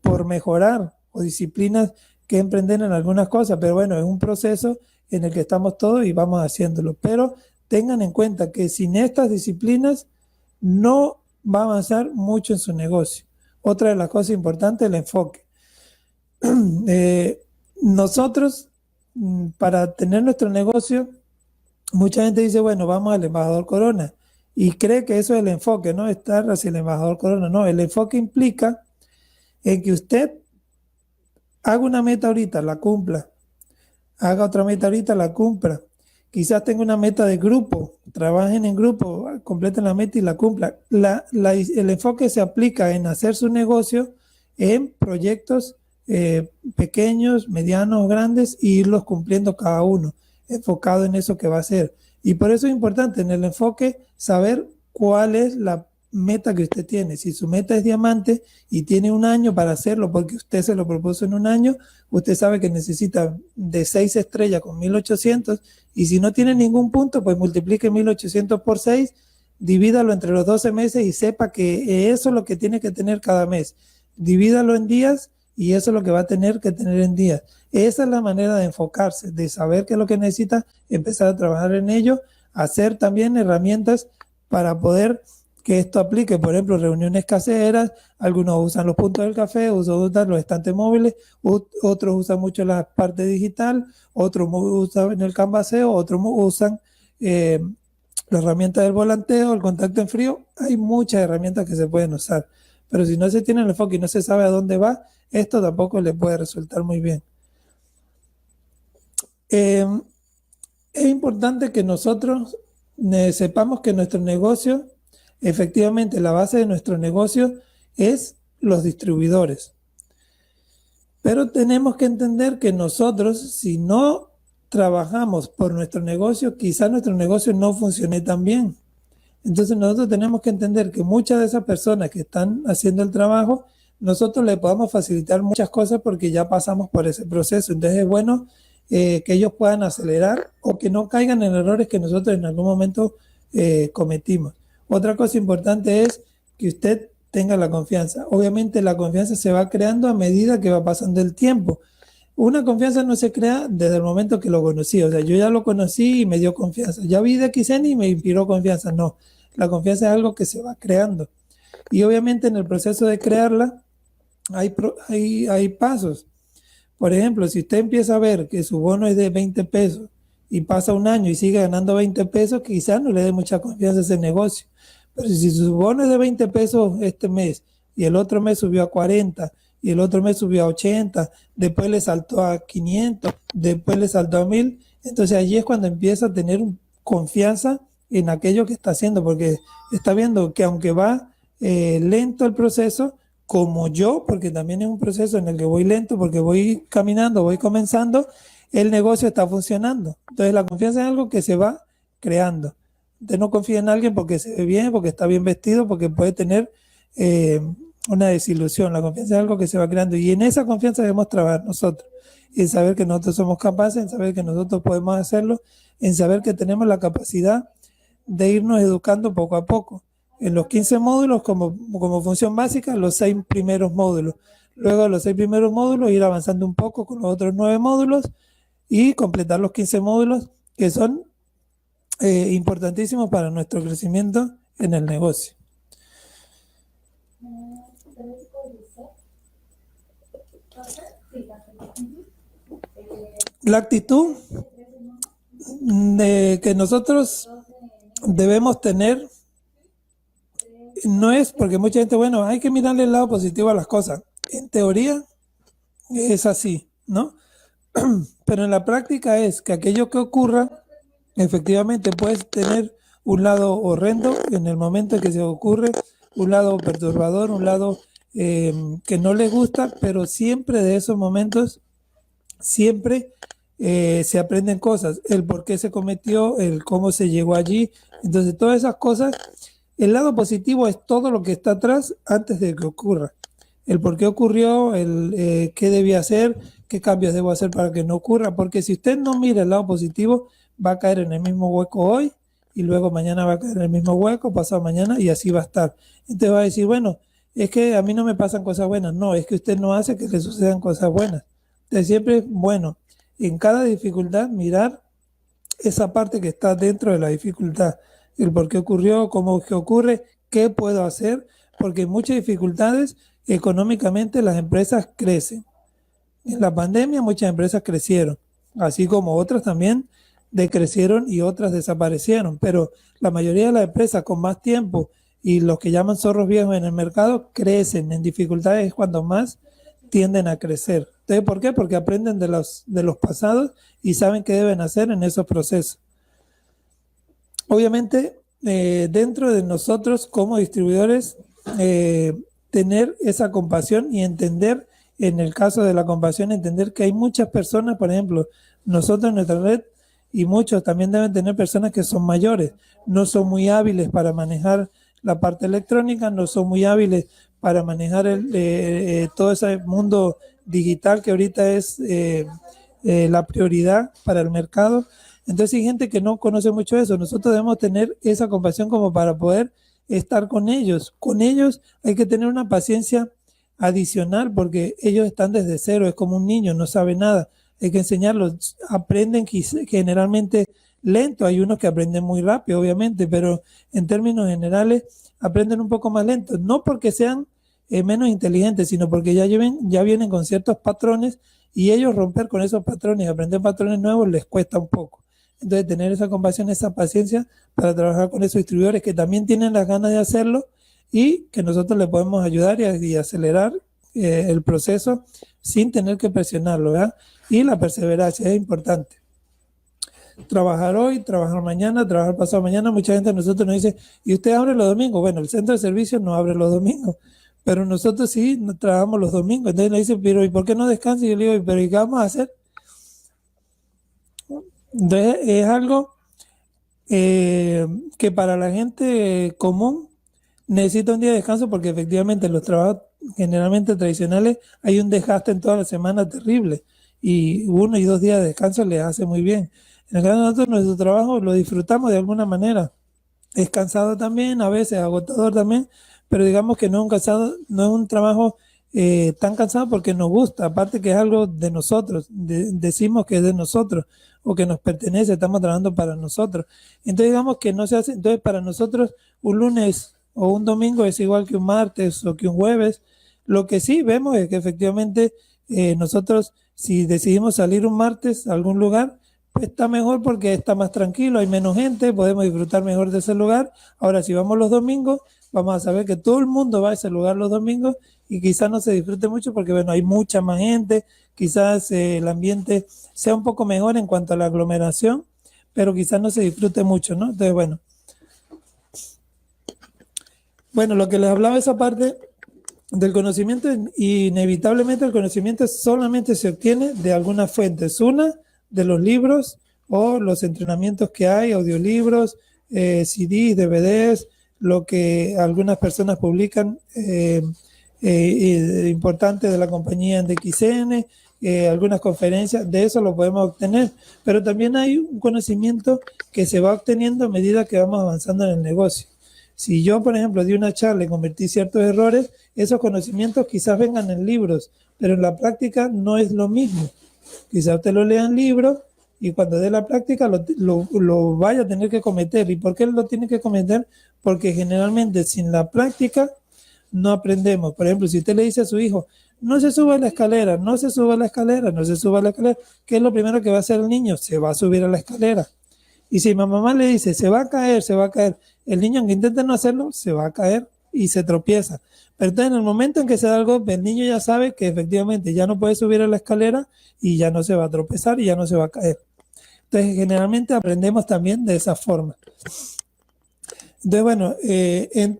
por mejorar o disciplinas que emprender en algunas cosas, pero bueno, es un proceso en el que estamos todos y vamos haciéndolo. Pero tengan en cuenta que sin estas disciplinas no va a avanzar mucho en su negocio. Otra de las cosas importantes es el enfoque. Nosotros, para tener nuestro negocio, mucha gente dice, bueno, vamos al embajador Corona y cree que eso es el enfoque, ¿no? Estar hacia el embajador Corona. No, el enfoque implica en que usted haga una meta ahorita, la cumpla, haga otra meta ahorita, la cumpla. Quizás tenga una meta de grupo, trabajen en grupo, completen la meta y la cumpla. El enfoque se aplica en hacer su negocio en proyectos pequeños, medianos, grandes, e irlos cumpliendo cada uno, enfocado en eso que va a hacer. Y por eso es importante en el enfoque saber cuál es la meta que usted tiene. Si su meta es diamante y tiene un año para hacerlo porque usted se lo propuso en un año, usted sabe que necesita de 6 estrellas con 1800 y si no tiene ningún punto, pues multiplique 1800 por 6 divídalo entre los 12 meses y sepa que eso es lo que tiene que tener cada mes. Divídalo en días y eso es lo que va a tener que tener en días. Esa es la manera de enfocarse, de saber qué es lo que necesita, empezar a trabajar en ello, hacer también herramientas para poder que esto aplique. Por ejemplo, reuniones caseras, algunos usan los puntos del café, otros usan los estantes móviles, otros usan mucho la parte digital, otros usan en el canvaseo, otros usan la herramienta del volanteo, el contacto en frío. Hay muchas herramientas que se pueden usar, pero si no se tiene el enfoque y no se sabe a dónde va, esto tampoco le puede resultar muy bien. Es importante que nosotros sepamos que nuestro negocio, efectivamente la base de nuestro negocio es los distribuidores. Pero tenemos que entender que nosotros, si no trabajamos por nuestro negocio, quizás nuestro negocio no funcione tan bien. Entonces nosotros tenemos que entender que muchas de esas personas que están haciendo el trabajo, nosotros le podamos facilitar muchas cosas porque ya pasamos por ese proceso. Entonces es bueno que ellos puedan acelerar o que no caigan en errores que nosotros en algún momento cometimos. Otra cosa importante es que usted tenga la confianza. Obviamente la confianza se va creando a medida que va pasando el tiempo. Una confianza no se crea desde el momento que lo conocí. O sea, yo ya lo conocí y me dio confianza. Ya vi de Xen y me inspiró confianza. No, la confianza es algo que se va creando. Y obviamente en el proceso de crearla hay pasos. Por ejemplo, si usted empieza a ver que su bono es de 20 pesos y pasa un año y sigue ganando 20 pesos, quizás no le dé mucha confianza a ese negocio. Pero si su bono es de 20 pesos este mes y el otro mes subió a 40 y el otro mes subió a 80, después le saltó a 500, después le saltó a 1000, entonces allí es cuando empieza a tener confianza en aquello que está haciendo, porque está viendo que aunque va lento el proceso, como yo, porque también es un proceso en el que voy lento, porque voy caminando, voy comenzando, el negocio está funcionando. Entonces la confianza es algo que se va creando. Usted no confía en alguien porque se ve bien, porque está bien vestido, porque puede tener una desilusión. La confianza es algo que se va creando y en esa confianza debemos trabajar nosotros, en saber que nosotros somos capaces, en saber que nosotros podemos hacerlo, en saber que tenemos la capacidad de irnos educando poco a poco. En los 15 módulos, como función básica, los 6 primeros módulos. Luego de los 6 primeros módulos, ir avanzando un poco con los otros 9 módulos y completar los 15 módulos que son importantísimos para nuestro crecimiento en el negocio. La actitud que nosotros debemos tener no es porque mucha gente, bueno, hay que mirarle el lado positivo a las cosas. En teoría es así, ¿no? Pero en la práctica es que aquello que ocurra, efectivamente puedes tener un lado horrendo en el momento en que se ocurre, un lado perturbador, un lado que no le gusta, pero siempre de esos momentos, siempre se aprenden cosas, el por qué se cometió, el cómo se llegó allí. Entonces todas esas cosas, el lado positivo es todo lo que está atrás antes de que ocurra. El por qué ocurrió, el qué debía hacer, qué cambios debo hacer para que no ocurra, porque si usted no mira el lado positivo, va a caer en el mismo hueco hoy y luego mañana va a caer en el mismo hueco, pasado mañana y así va a estar. Entonces va a decir, bueno, es que a mí no me pasan cosas buenas. No, es que usted no hace que le sucedan cosas buenas. Entonces siempre es bueno en cada dificultad mirar esa parte que está dentro de la dificultad, el por qué ocurrió, cómo que ocurre, qué puedo hacer, porque en muchas dificultades económicamente las empresas crecen. En la pandemia muchas empresas crecieron, así como otras también decrecieron y otras desaparecieron, pero la mayoría de las empresas con más tiempo y los que llaman zorros viejos en el mercado crecen. En dificultades es cuando más tienden a crecer. Entonces, ¿por qué? Porque aprenden de los pasados y saben qué deben hacer en esos procesos. Obviamente, dentro de nosotros como distribuidores, tener esa compasión y entender, en el caso de la compasión, entender que hay muchas personas, por ejemplo, nosotros en nuestra red y muchos también deben tener personas que son mayores, no son muy hábiles para manejar la parte electrónica, no son muy hábiles para manejar todo ese mundo digital que ahorita es la prioridad para el mercado. Entonces hay gente que no conoce mucho eso. Nosotros debemos tener esa compasión como para poder estar con ellos. Con ellos hay que tener una paciencia adicional porque ellos están desde cero, es como un niño, no sabe nada. Hay que enseñarlos, aprenden generalmente lento, hay unos que aprenden muy rápido, obviamente, pero en términos generales aprenden un poco más lento, no porque sean menos inteligentes, sino porque ya vienen con ciertos patrones y ellos romper con esos patrones, aprender patrones nuevos les cuesta un poco. Entonces tener esa compasión, esa paciencia para trabajar con esos distribuidores que también tienen las ganas de hacerlo y que nosotros le podemos ayudar y acelerar el proceso sin tener que presionarlo, ¿verdad? Y la perseverancia es importante. Trabajar hoy, trabajar mañana, trabajar pasado mañana. Mucha gente a nosotros nos dice, ¿y usted abre los domingos? Bueno, el centro de servicios no abre los domingos, pero nosotros sí trabajamos los domingos. Entonces nos dicen, pero ¿y por qué no descansa? Y yo le digo, ¿pero y qué vamos a hacer? Entonces es algo que para la gente común necesita un día de descanso porque efectivamente en los trabajos generalmente tradicionales hay un desgaste en toda la semana terrible y 1 y 2 días de descanso les hace muy bien. En el caso de nosotros, nuestro trabajo lo disfrutamos de alguna manera. Es cansado también, a veces agotador también, pero digamos que no es un cansado, no es un trabajo tan cansado porque nos gusta, aparte que es algo de nosotros, decimos que es de nosotros o que nos pertenece, estamos trabajando para nosotros. Entonces digamos que no se hace, entonces para nosotros un lunes o un domingo es igual que un martes o que un jueves. Lo que sí vemos es que efectivamente nosotros si decidimos salir un martes a algún lugar, pues está mejor porque está más tranquilo, hay menos gente, podemos disfrutar mejor de ese lugar. Ahora si vamos los domingos, vamos a saber que todo el mundo va a ese lugar los domingos y quizás no se disfrute mucho porque bueno, hay mucha más gente, quizás el ambiente sea un poco mejor en cuanto a la aglomeración, pero quizás no se disfrute mucho, ¿no? Entonces bueno, lo que les hablaba esa parte del conocimiento, inevitablemente el conocimiento solamente se obtiene de algunas fuentes. Una, de los libros o los entrenamientos que hay, audiolibros, CDs, DVDs, lo que algunas personas publican importante de la compañía de XN, algunas conferencias, de eso lo podemos obtener, pero también hay un conocimiento que se va obteniendo a medida que vamos avanzando en el negocio. Si yo, por ejemplo, di una charla y convertí ciertos errores, esos conocimientos quizás vengan en libros, pero en la práctica no es lo mismo. Quizás usted lo lea en libros y cuando dé la práctica lo vaya a tener que cometer. ¿Y por qué lo tiene que cometer? Porque generalmente sin la práctica no aprendemos. Por ejemplo, si usted le dice a su hijo, no se suba a la escalera, no se suba a la escalera, no se suba a la escalera, ¿qué es lo primero que va a hacer el niño? Se va a subir a la escalera. Y si mi mamá le dice, se va a caer, el niño aunque intente no hacerlo, se va a caer y se tropieza. Pero entonces en el momento en que se da el golpe, el niño ya sabe que efectivamente ya no puede subir a la escalera y ya no se va a tropezar y ya no se va a caer. Entonces generalmente aprendemos también de esa forma. Entonces bueno,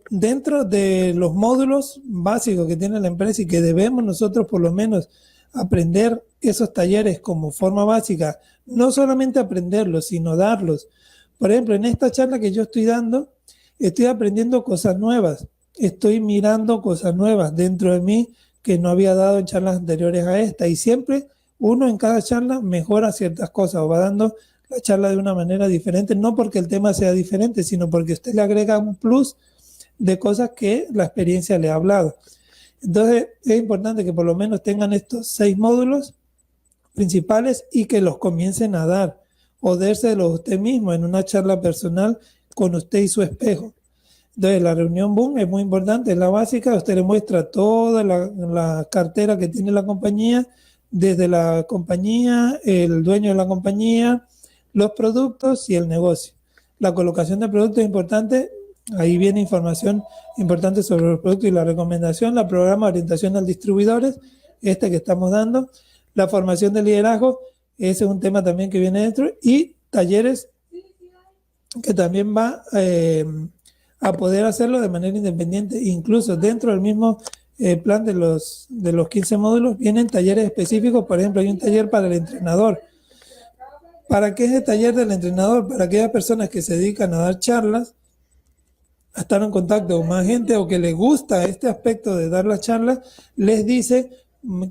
dentro de los módulos básicos que tiene la empresa y que debemos nosotros por lo menos aprender esos talleres como forma básica, no solamente aprenderlos, sino darlos. Por ejemplo, en esta charla que yo estoy dando, estoy aprendiendo cosas nuevas, estoy mirando cosas nuevas dentro de mí que no había dado en charlas anteriores a esta, y siempre uno en cada charla mejora ciertas cosas o va dando la charla de una manera diferente, no porque el tema sea diferente, sino porque usted le agrega un plus de cosas que la experiencia le ha hablado. Entonces es importante que por lo menos tengan estos 6 módulos principales y que los comiencen a dar o dérselos usted mismo en una charla personal con usted y su espejo. Entonces la reunión Boom es muy importante, es la básica, usted le muestra toda la cartera que tiene la compañía, desde la compañía, el dueño de la compañía, los productos y el negocio. La colocación de productos es importante, ahí viene información importante sobre los productos y la recomendación, la programa de orientación a distribuidores, que estamos dando, la formación de liderazgo, ese es un tema también que viene dentro, y talleres que también va a poder hacerlo de manera independiente, incluso dentro del mismo plan de los 15 módulos vienen talleres específicos. Por ejemplo, hay un taller para el entrenador. ¿Para qué es el taller del entrenador? Para aquellas personas que se dedican a dar charlas, a estar en contacto con más gente o que les gusta este aspecto de dar las charlas, les dice,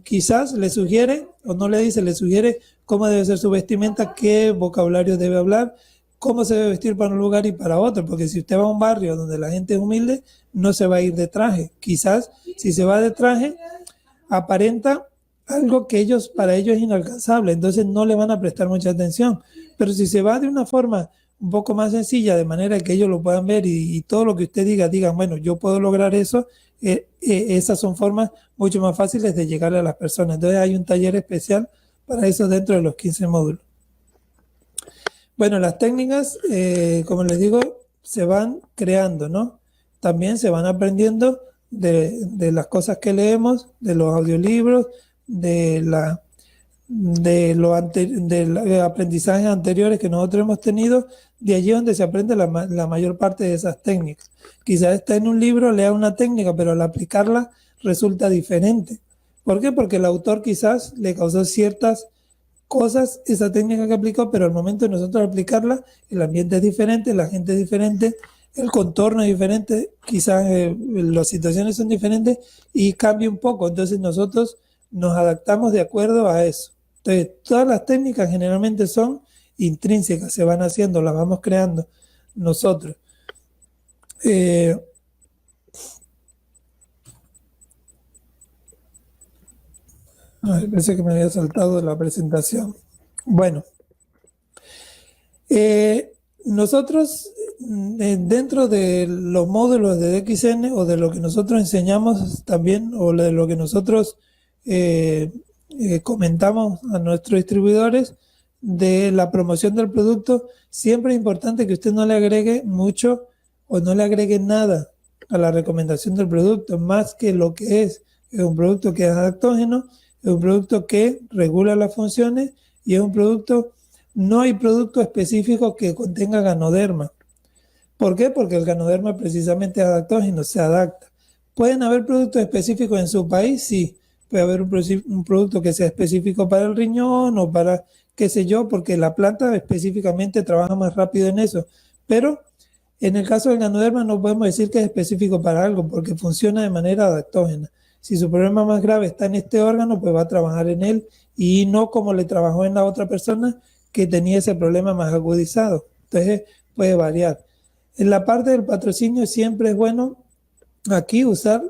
quizás le sugiere, o no le dice, le sugiere cómo debe ser su vestimenta, qué vocabulario debe hablar, cómo se debe vestir para un lugar y para otro, porque si usted va a un barrio donde la gente es humilde, no se va a ir de traje. Quizás si se va de traje, aparenta algo que para ellos es inalcanzable, entonces no le van a prestar mucha atención. Pero si se va de una forma un poco más sencilla, de manera que ellos lo puedan ver y todo lo que usted digan, bueno, yo puedo lograr eso, esas son formas mucho más fáciles de llegar a las personas. Entonces hay un taller especial para eso dentro de los 15 módulos. Bueno, las técnicas, como les digo, se van creando, ¿no? También se van aprendiendo de las cosas que leemos, de los audiolibros, de los aprendizajes anteriores que nosotros hemos tenido, de allí donde se aprende la mayor parte de esas técnicas. Quizás está en un libro, lea una técnica, pero al aplicarla resulta diferente. ¿Por qué? Porque el autor quizás le causó ciertas cosas esa técnica que aplicó, pero al momento de nosotros aplicarla, el ambiente es diferente, la gente es diferente, el contorno es diferente, quizás las situaciones son diferentes y cambia un poco. Entonces nosotros nos adaptamos de acuerdo a eso. Entonces todas las técnicas generalmente son intrínsecas, se van haciendo, las vamos creando nosotros. Parece que me había saltado la presentación. Bueno, nosotros dentro de los módulos de DXN o de lo que nosotros enseñamos también o de lo que nosotros comentamos a nuestros distribuidores de la promoción del producto, siempre es importante que usted no le agregue mucho o no le agregue nada a la recomendación del producto, más que lo que es un producto que es adaptógeno, es un producto que regula las funciones y es un producto, no hay producto específico que contenga ganoderma. ¿Por qué? Porque el ganoderma precisamente es adaptógeno, se adapta. ¿Pueden haber productos específicos en su país? Sí. Puede haber un producto que sea específico para el riñón o para qué sé yo, porque la planta específicamente trabaja más rápido en eso. Pero en el caso del ganoderma no podemos decir que es específico para algo porque funciona de manera adaptógena. Si su problema más grave está en este órgano, pues va a trabajar en él y no como le trabajó en la otra persona que tenía ese problema más agudizado. Entonces puede variar. En la parte del patrocinio siempre es bueno aquí usar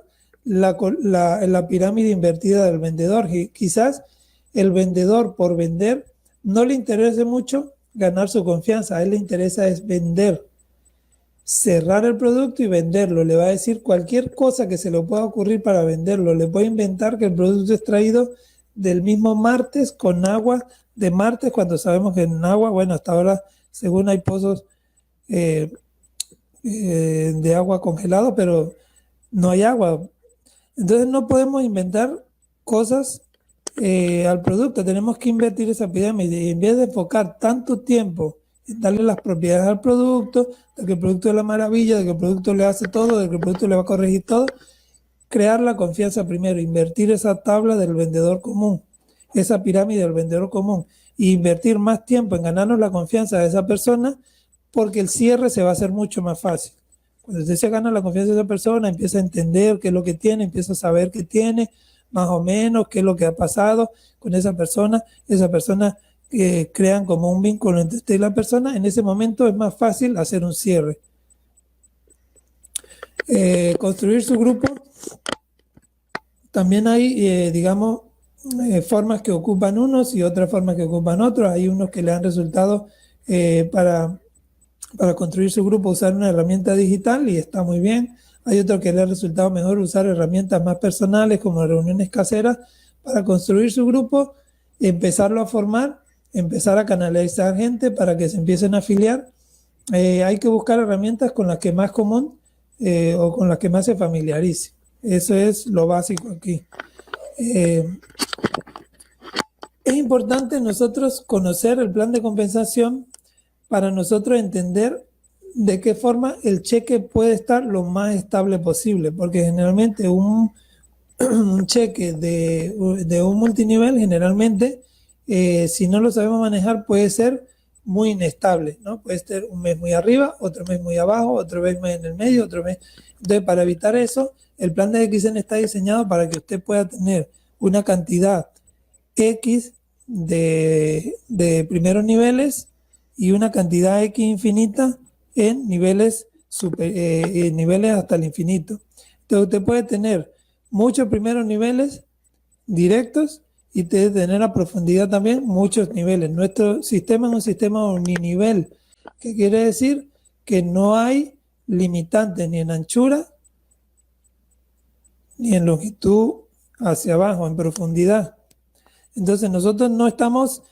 la pirámide invertida del vendedor. Quizás el vendedor por vender no le interese mucho ganar su confianza, a él le interesa es vender, cerrar el producto y venderlo. Le va a decir cualquier cosa que se le pueda ocurrir para venderlo. Le puede inventar que el producto es traído del mismo martes con agua de martes, cuando sabemos que en agua, bueno, hasta ahora según hay pozos de agua congelado, pero no hay agua. Entonces no podemos inventar cosas al producto, tenemos que invertir esa pirámide y en vez de enfocar tanto tiempo en darle las propiedades al producto, de que el producto es la maravilla, de que el producto le hace todo, de que el producto le va a corregir todo, crear la confianza primero, invertir esa tabla del vendedor común, esa pirámide del vendedor común, e invertir más tiempo en ganarnos la confianza de esa persona, porque el cierre se va a hacer mucho más fácil. Cuando usted se gana la confianza de esa persona, empieza a entender qué es lo que tiene, empieza a saber qué tiene, más o menos, qué es lo que ha pasado con esa persona crean como un vínculo entre usted y la persona, en ese momento es más fácil hacer un cierre. Construir su grupo, también hay, digamos, formas que ocupan unos y otras formas que ocupan otros. Hay unos que le han resultado para construir su grupo usar una herramienta digital y está muy bien. Hay otros que le ha resultado mejor usar herramientas más personales como reuniones caseras para construir su grupo, empezarlo a formar, empezar a canalizar gente para que se empiecen a afiliar. Hay que buscar herramientas con las que más común o con las que más se familiarice. Eso es lo básico aquí. Es importante nosotros conocer el plan de compensación para nosotros entender de qué forma el cheque puede estar lo más estable posible, porque generalmente un cheque de un multinivel, generalmente, si no lo sabemos manejar, puede ser muy inestable, ¿no? Puede ser un mes muy arriba, otro mes muy abajo, otro mes en el medio, otro mes. Entonces, para evitar eso, el plan de XN está diseñado para que usted pueda tener una cantidad X de primeros niveles y una cantidad X infinita en niveles, niveles hasta el infinito. Entonces usted puede tener muchos primeros niveles directos y tener a profundidad también muchos niveles. Nuestro sistema es un sistema uninivel, que quiere decir que no hay limitantes ni en anchura ni en longitud hacia abajo, en profundidad. Entonces nosotros no estamos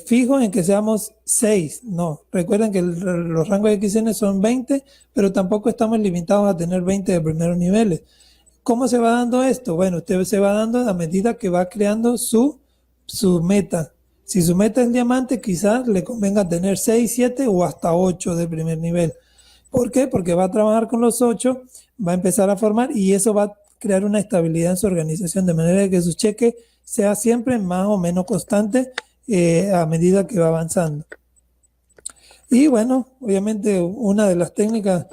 fijos en que seamos 6, no. Recuerden que los rangos de XN son 20, pero tampoco estamos limitados a tener 20 de primeros niveles. ¿Cómo se va dando esto? Bueno, usted se va dando a medida que va creando su meta. Si su meta es diamante, quizás le convenga tener 6, 7 o hasta 8 de primer nivel. ¿Por qué? Porque va a trabajar con los 8, va a empezar a formar y eso va a crear una estabilidad en su organización, de manera que su cheque sea siempre más o menos constante a medida que va avanzando. Y bueno, obviamente una de las técnicas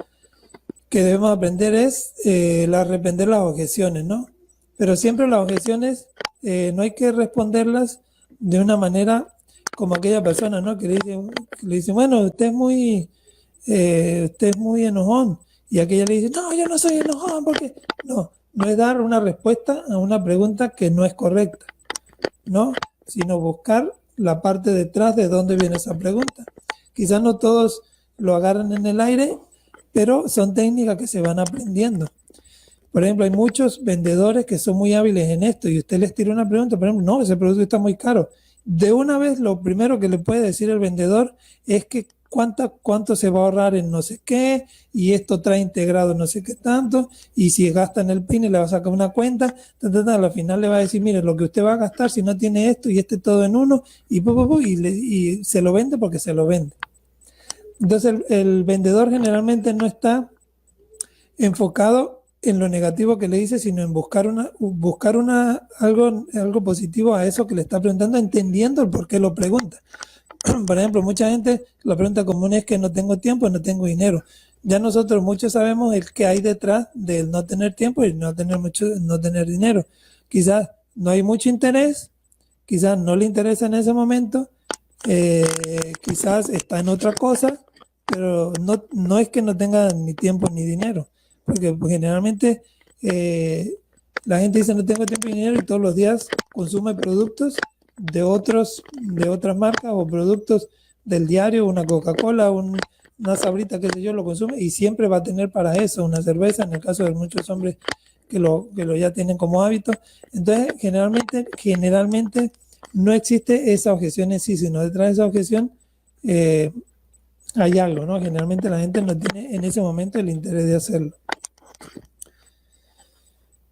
que debemos aprender es responder las objeciones, ¿no? Pero siempre las objeciones no hay que responderlas de una manera como aquella persona, ¿no? Que le dice, bueno, usted es muy enojón. Y aquella le dice, no, yo no soy enojón, porque no es dar una respuesta a una pregunta que no es correcta, ¿no? Sino buscar la parte detrás de dónde viene esa pregunta. Quizás no todos lo agarran en el aire, pero son técnicas que se van aprendiendo. Por ejemplo, hay muchos vendedores que son muy hábiles en esto y usted les tira una pregunta, por ejemplo, no, ese producto está muy caro. De una vez lo primero que le puede decir el vendedor es que cuánto se va a ahorrar en no sé qué, y esto trae integrado no sé qué tanto, y si gasta en el PIN y le va a sacar una cuenta, al final le va a decir, mire, lo que usted va a gastar si no tiene esto y todo en uno, y se lo vende porque se lo vende. Entonces el vendedor generalmente no está enfocado en lo negativo que le dice, sino en buscar algo positivo a eso que le está preguntando, entendiendo el por qué lo pregunta. Por ejemplo, mucha gente, la pregunta común es que no tengo tiempo, no tengo dinero. Ya nosotros muchos sabemos el que hay detrás del no tener tiempo y no tener dinero. Quizás no hay mucho interés, quizás no le interesa en ese momento, quizás está en otra cosa, pero no es que no tenga ni tiempo ni dinero, porque generalmente la gente dice no tengo tiempo ni dinero y todos los días consume productos de otras marcas o productos del diario, una Coca-Cola, una sabrita, qué sé yo, lo consume y siempre va a tener para eso una cerveza, en el caso de muchos hombres que lo ya tienen como hábito. Entonces, generalmente no existe esa objeción en sí, sino detrás de esa objeción hay algo, ¿no? Generalmente la gente no tiene en ese momento el interés de hacerlo.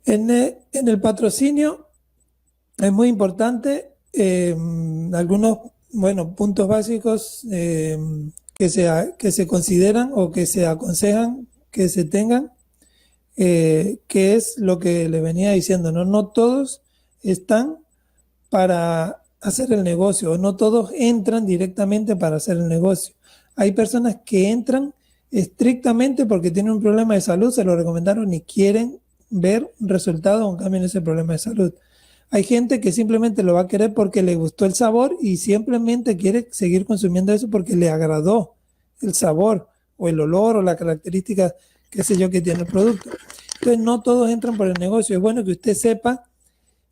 En el patrocinio es muy importante algunos puntos básicos que se consideran o que se aconsejan que se tengan, que es lo que le venía diciendo, ¿no? No todos están para hacer el negocio, o no todos entran directamente para hacer el negocio. Hay personas que entran estrictamente porque tienen un problema de salud, se lo recomendaron y quieren ver un resultado o un cambio en ese problema de salud. Hay gente que simplemente lo va a querer porque le gustó el sabor y simplemente quiere seguir consumiendo eso porque le agradó el sabor o el olor o la característica, qué sé yo, que tiene el producto. Entonces no todos entran por el negocio. Es bueno que usted sepa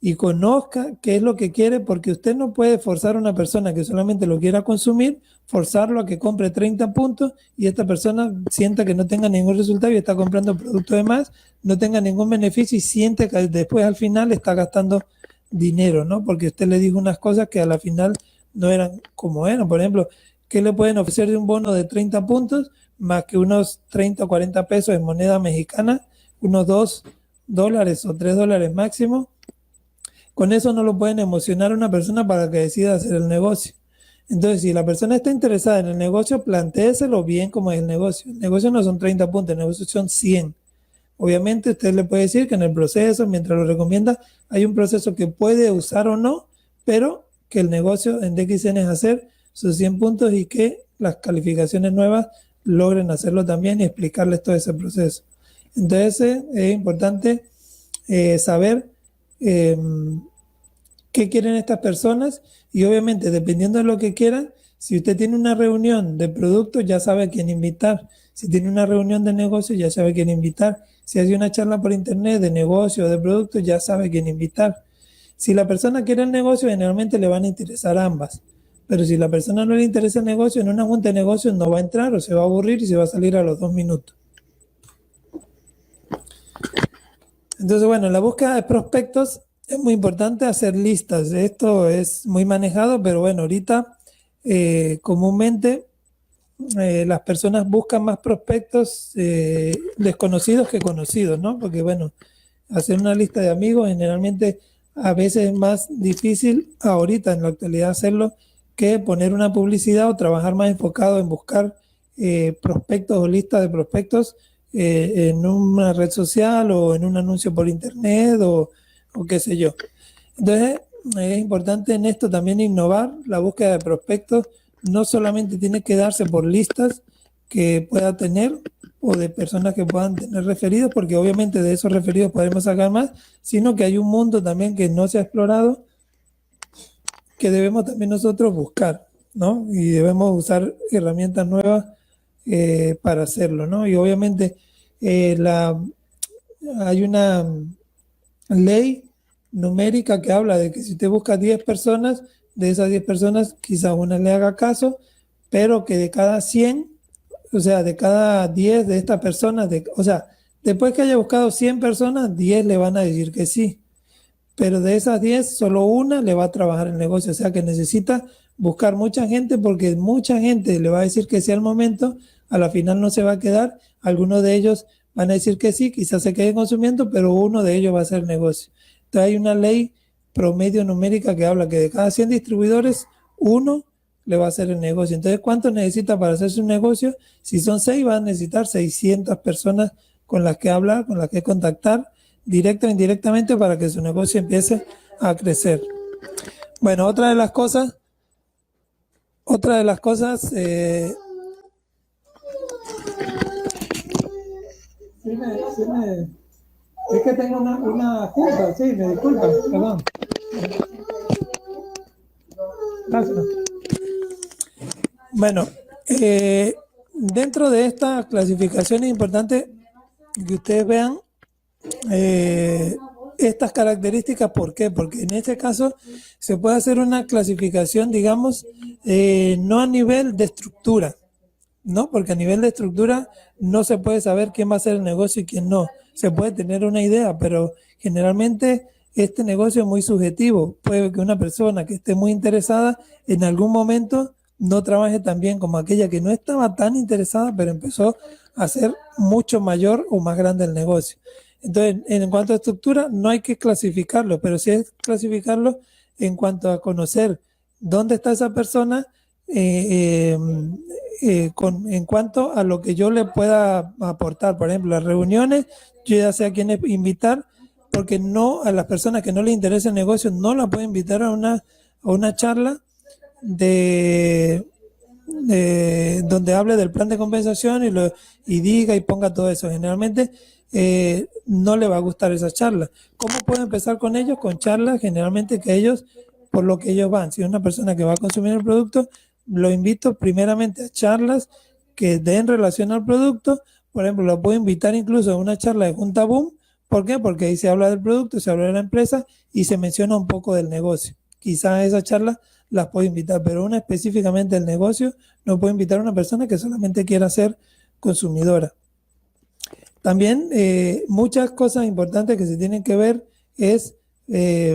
y conozca qué es lo que quiere, porque usted no puede forzar a una persona que solamente lo quiera consumir, forzarlo a que compre 30 puntos y esta persona sienta que no tenga ningún resultado y está comprando producto de más, no tenga ningún beneficio y siente que después al final está gastando dinero, ¿no? Porque usted le dijo unas cosas que a la final no eran como eran. Por ejemplo, ¿qué le pueden ofrecer de un bono de 30 puntos más que unos 30 o 40 pesos en moneda mexicana, unos $2 o $3 máximo? Con eso no lo pueden emocionar a una persona para que decida hacer el negocio. Entonces, si la persona está interesada en el negocio, plantéeselo bien como es el negocio. El negocio no son 30 puntos, el negocio son 100. Obviamente usted le puede decir que en el proceso, mientras lo recomienda, hay un proceso que puede usar o no, pero que el negocio en DXN es hacer sus 100 puntos y que las calificaciones nuevas logren hacerlo también y explicarles todo ese proceso. Entonces es importante saber eh, qué quieren estas personas y obviamente dependiendo de lo que quieran, si usted tiene una reunión de productos ya sabe a quién invitar, si tiene una reunión de negocios ya sabe a quién invitar, si hace una charla por internet de negocio o de productos ya sabe a quién invitar. Si la persona quiere el negocio generalmente le van a interesar ambas, pero si la persona no le interesa el negocio, en una junta de negocios no va a entrar o se va a aburrir y se va a salir a los 2 minutos. Entonces, bueno, la búsqueda de prospectos es muy importante hacer listas. Esto es muy manejado, pero bueno, ahorita comúnmente las personas buscan más prospectos desconocidos que conocidos, ¿no? Porque bueno, hacer una lista de amigos generalmente a veces es más difícil ahorita en la actualidad hacerlo que poner una publicidad o trabajar más enfocado en buscar prospectos o listas de prospectos en una red social o en un anuncio por internet o qué sé yo. Entonces, es importante en esto también innovar la búsqueda de prospectos. No solamente tiene que darse por listas que pueda tener o de personas que puedan tener referidos, porque obviamente de esos referidos podemos sacar más, sino que hay un mundo también que no se ha explorado, que debemos también nosotros buscar, ¿no? Y debemos usar herramientas nuevas para hacerlo, ¿no? Y obviamente hay una ley numérica que habla de que si usted busca 10 personas, de esas 10 personas quizás una le haga caso, pero que de cada 100, o sea, de cada 10 de estas personas, o sea, después que haya buscado 100 personas, 10 le van a decir que sí, pero de esas 10 solo una le va a trabajar el negocio, o sea que necesita buscar mucha gente porque mucha gente le va a decir que sí al momento, a la final no se va a quedar, algunos de ellos van a decir que sí, quizás se queden consumiendo, pero uno de ellos va a hacer negocio. Entonces hay una ley promedio numérica que habla que de cada 100 distribuidores, uno le va a hacer el negocio. Entonces, ¿cuánto necesita para hacerse un negocio? Si son 6, va a necesitar 600 personas con las que hablar, con las que contactar, directa o indirectamente, para que su negocio empiece a crecer. Bueno, otra de las cosas, es que tengo una junta, sí, me disculpa, perdón. Gracias. Bueno, dentro de esta clasificación es importante que ustedes vean eh, estas características. ¿Por qué? Porque en este caso se puede hacer una clasificación, digamos, no a nivel de estructura, ¿no? Porque a nivel de estructura no se puede saber quién va a hacer el negocio y quién no. Se puede tener una idea, pero generalmente este negocio es muy subjetivo. Puede que una persona que esté muy interesada en algún momento no trabaje tan bien como aquella que no estaba tan interesada, pero empezó a ser mucho mayor o más grande el negocio. Entonces, en cuanto a estructura, no hay que clasificarlo, pero sí es clasificarlo en cuanto a conocer dónde está esa persona, eh, en cuanto a lo que yo le pueda aportar. Por ejemplo, las reuniones, yo ya sé a quién invitar, porque no a las personas que no les interesa el negocio, no las puedo invitar a una charla de, donde hable del plan de compensación y diga y ponga todo eso. Generalmente no le va a gustar esa charla. ¿Cómo puedo empezar con ellos? Con charlas generalmente que ellos, por lo que ellos van. Si es una persona que va a consumir el producto, lo invito primeramente a charlas que den relación al producto. Por ejemplo, lo puedo invitar incluso a una charla de Junta Boom. ¿Por qué? Porque ahí se habla del producto, se habla de la empresa y se menciona un poco del negocio. Quizás esa charla las puedo invitar, pero una específicamente del negocio no puedo invitar a una persona que solamente quiera ser consumidora. También muchas cosas importantes que se tienen que ver es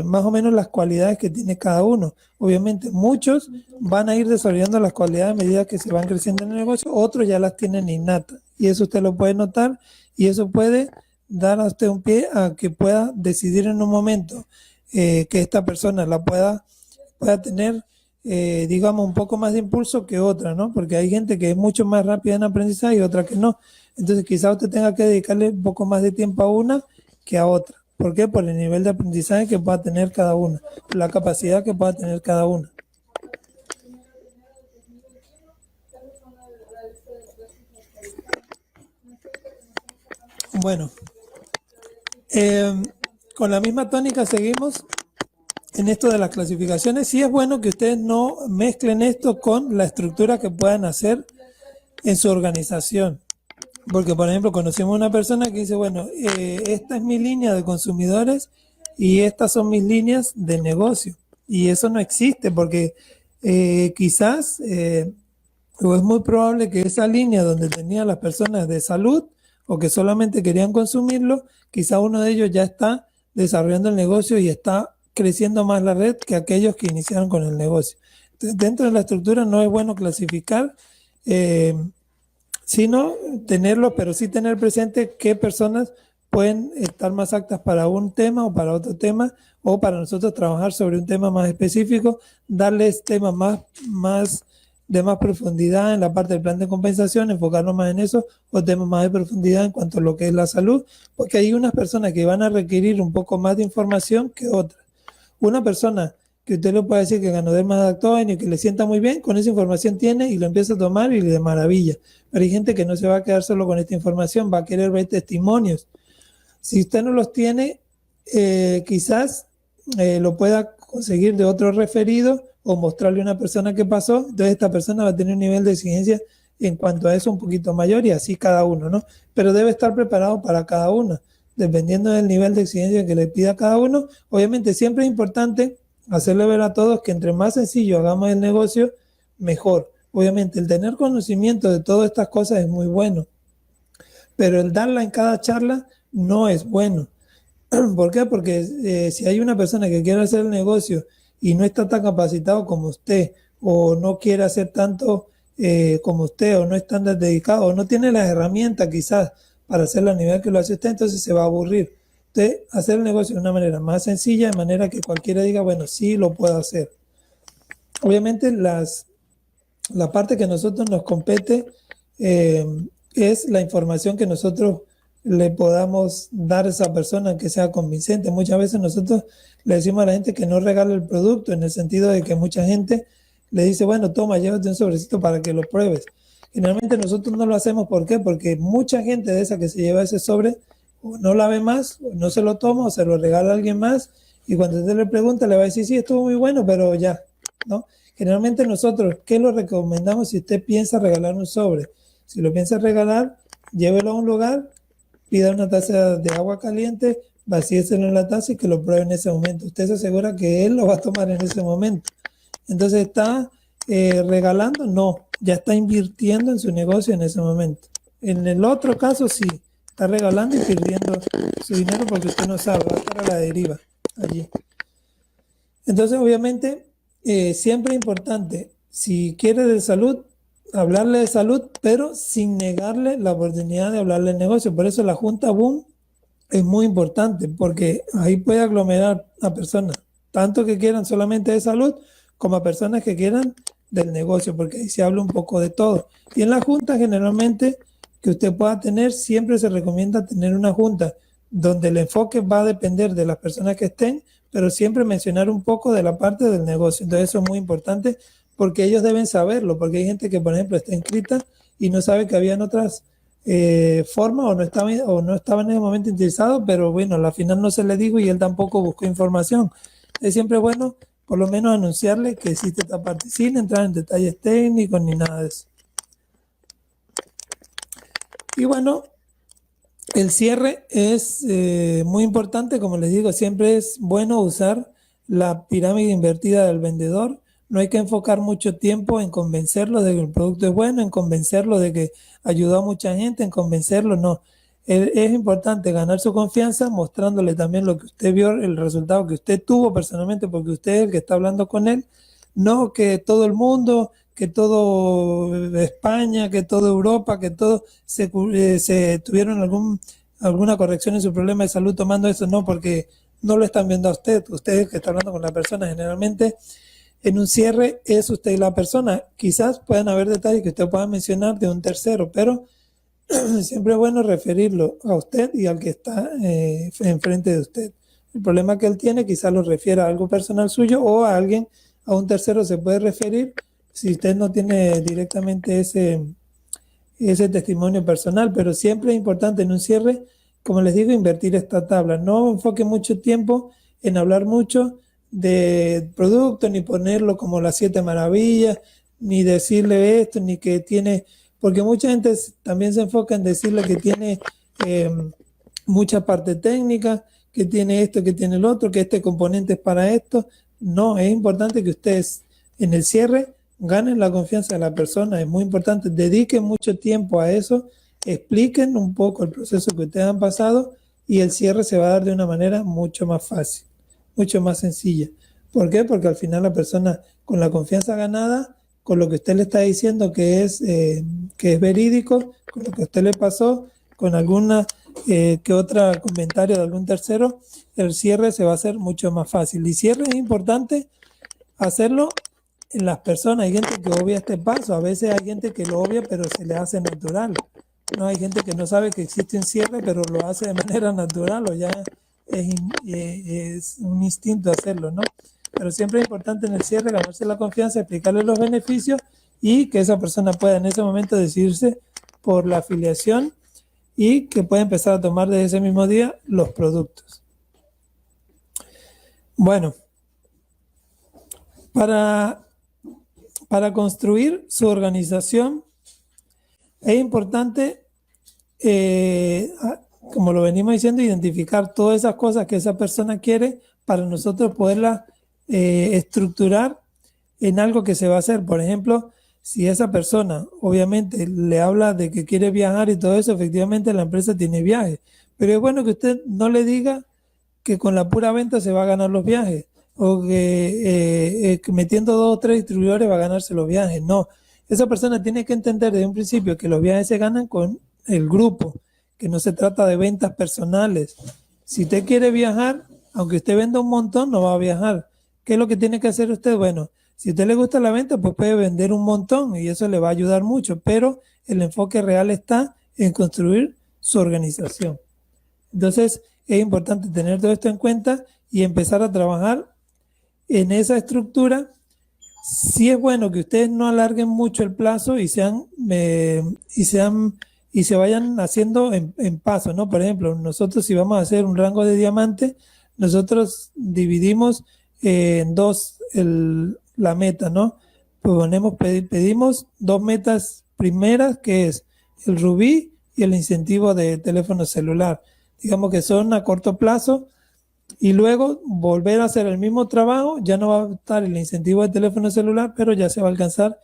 más o menos las cualidades que tiene cada uno. Obviamente muchos van a ir desarrollando las cualidades a medida que se van creciendo en el negocio, otros ya las tienen innatas y eso usted lo puede notar y eso puede dar a usted un pie a que pueda decidir en un momento que esta persona pueda tener, digamos, un poco más de impulso que otra, ¿no? Porque hay gente que es mucho más rápida en aprendizaje y otra que no. Entonces quizá usted tenga que dedicarle un poco más de tiempo a una que a otra. ¿Por qué? Por el nivel de aprendizaje que pueda tener cada una, la capacidad que pueda tener cada una. Bueno, eh, con la misma tónica seguimos en esto de las clasificaciones. Sí es bueno que ustedes no mezclen esto con la estructura que puedan hacer en su organización. Porque, por ejemplo, conocimos una persona que dice, bueno, esta es mi línea de consumidores y estas son mis líneas de negocio. Y eso no existe porque quizás, o es muy probable que esa línea donde tenían las personas de salud o que solamente querían consumirlo, quizá uno de ellos ya está desarrollando el negocio y está creciendo más la red que aquellos que iniciaron con el negocio. Entonces, dentro de la estructura no es bueno clasificar, sino tenerlo, pero sí tener presente qué personas pueden estar más aptas para un tema o para otro tema, o para nosotros trabajar sobre un tema más específico, darles temas de más profundidad en la parte del plan de compensación, enfocarnos más en eso, o temas más de profundidad en cuanto a lo que es la salud, porque hay unas personas que van a requerir un poco más de información que otras. Una persona que usted le puede decir que ganó del adaptógeno y que le sienta muy bien, con esa información tiene y lo empieza a tomar y de maravilla. Pero hay gente que no se va a quedar solo con esta información, va a querer ver testimonios. Si usted no los tiene, quizás lo pueda conseguir de otro referido o mostrarle a una persona que pasó. Entonces esta persona va a tener un nivel de exigencia en cuanto a eso un poquito mayor y así cada uno, ¿no? Pero debe estar preparado para cada uno, dependiendo del nivel de exigencia que le pida cada uno. Obviamente siempre es importante hacerle ver a todos que entre más sencillo hagamos el negocio, mejor. Obviamente el tener conocimiento de todas estas cosas es muy bueno, pero el darla en cada charla no es bueno. ¿Por qué? Porque si hay una persona que quiere hacer el negocio y no está tan capacitado como usted, o no quiere hacer tanto como usted, o no es tan dedicado, o no tiene las herramientas quizás para hacerlo a nivel que lo hace usted, entonces se va a aburrir. Entonces, hacer el negocio de una manera más sencilla, de manera que cualquiera diga, bueno, sí lo puedo hacer. Obviamente la parte que a nosotros nos compete es la información que nosotros le podamos dar a esa persona que sea convincente. Muchas veces nosotros le decimos a la gente que no regale el producto, en el sentido de que mucha gente le dice, bueno, toma, llévate un sobrecito para que lo pruebes. Generalmente nosotros no lo hacemos, ¿por qué? Porque mucha gente de esa que se lleva ese sobre o no la ve más, o no se lo toma, o se lo regala a alguien más, y cuando usted le pregunta le va a decir, sí, estuvo muy bueno, pero ya, ¿no? Generalmente nosotros, ¿qué lo recomendamos si usted piensa regalar un sobre? Si lo piensa regalar, llévelo a un lugar, pida una taza de agua caliente, vacíeselo en la taza y que lo pruebe en ese momento. Usted se asegura que él lo va a tomar en ese momento. Entonces, ¿está regalando? No, ya está invirtiendo en su negocio en ese momento. En el otro caso, sí, está regalando y perdiendo su dinero porque usted no sabe, va a estar a la deriva allí. Entonces, obviamente, siempre es importante, si quiere de salud, hablarle de salud, pero sin negarle la oportunidad de hablarle de negocio. Por eso la Junta Boom es muy importante, porque ahí puede aglomerar a personas, tanto que quieran solamente de salud, como a personas que quieran del negocio, porque ahí se habla un poco de todo. Y en la Junta, generalmente, que usted pueda tener, siempre se recomienda tener una Junta donde el enfoque va a depender de las personas que estén, pero siempre mencionar un poco de la parte del negocio. Entonces eso es muy importante, porque ellos deben saberlo, porque hay gente que, por ejemplo, está inscrita y no sabe que habían otras formas, o no estaba en ese momento interesado, pero bueno, al final no se le dijo y él tampoco buscó información. Es siempre bueno por lo menos anunciarle que existe esta parte, sin entrar en detalles técnicos ni nada de eso. Y bueno, el cierre es muy importante, como les digo, siempre es bueno usar la pirámide invertida del vendedor. No hay que enfocar mucho tiempo en convencerlo de que el producto es bueno, en convencerlo de que ayudó a mucha gente, en convencerlo, no. Es importante ganar su confianza mostrándole también lo que usted vio, el resultado que usted tuvo personalmente, porque usted es el que está hablando con él, no que todo el mundo, que todo España, que toda Europa, que todo se tuvieron alguna corrección en su problema de salud tomando eso, no, porque no lo están viendo a usted es el que está hablando con la persona. Generalmente en un cierre es usted y la persona. Quizás puedan haber detalles que usted pueda mencionar de un tercero, pero siempre es bueno referirlo a usted y al que está enfrente de usted. El problema que él tiene quizás lo refiera a algo personal suyo o a alguien, a un tercero se puede referir si usted no tiene directamente ese testimonio personal, pero siempre es importante en un cierre como les digo, invertir esta tabla. No enfoque mucho tiempo en hablar mucho de producto, ni ponerlo como las 7 maravillas, ni decirle esto, ni que tiene, porque mucha gente también se enfoca en decirle que tiene mucha parte técnica, que tiene esto, que tiene el otro, que este componente es para esto. No, es importante que ustedes en el cierre ganen la confianza de la persona, es muy importante, dediquen mucho tiempo a eso, expliquen un poco el proceso que ustedes han pasado y el cierre se va a dar de una manera mucho más fácil, mucho más sencilla. ¿Por qué? Porque al final la persona con la confianza ganada, con lo que usted le está diciendo que es verídico, con lo que a usted le pasó, con alguna que otro comentario de algún tercero, el cierre se va a hacer mucho más fácil. Y cierre es importante hacerlo en las personas. Hay gente que obvia este paso, a veces hay gente que lo obvia pero se le hace natural. No, hay gente que no sabe que existe un cierre pero lo hace de manera natural o ya es un instinto hacerlo, ¿no? Pero siempre es importante en el cierre ganarse la confianza, explicarle los beneficios y que esa persona pueda en ese momento decidirse por la afiliación y que pueda empezar a tomar desde ese mismo día los productos. Bueno, para construir su organización es importante, como lo venimos diciendo, identificar todas esas cosas que esa persona quiere para nosotros poderlas estructurar en algo que se va a hacer. Por ejemplo, si esa persona obviamente le habla de que quiere viajar y todo eso, efectivamente la empresa tiene viajes, pero es bueno que usted no le diga que con la pura venta se va a ganar los viajes o que metiendo 2 o 3 distribuidores va a ganarse los viajes. No, esa persona tiene que entender desde un principio que los viajes se ganan con el grupo, que no se trata de ventas personales. Si usted quiere viajar, aunque usted venda un montón, no va a viajar. ¿Qué es lo que tiene que hacer usted? Bueno, si a usted le gusta la venta, pues puede vender un montón y eso le va a ayudar mucho, pero el enfoque real está en construir su organización. Entonces, es importante tener todo esto en cuenta y empezar a trabajar en esa estructura. Sí es bueno que ustedes no alarguen mucho el plazo y se vayan haciendo en pasos, ¿no? Por ejemplo, nosotros si vamos a hacer un rango de diamante, nosotros dividimos en 2 la meta, ¿no? Pedimos 2 metas primeras, que es el rubí y el incentivo de teléfono celular. Digamos que son a corto plazo y luego volver a hacer el mismo trabajo, ya no va a estar el incentivo de teléfono celular, pero ya se va a alcanzar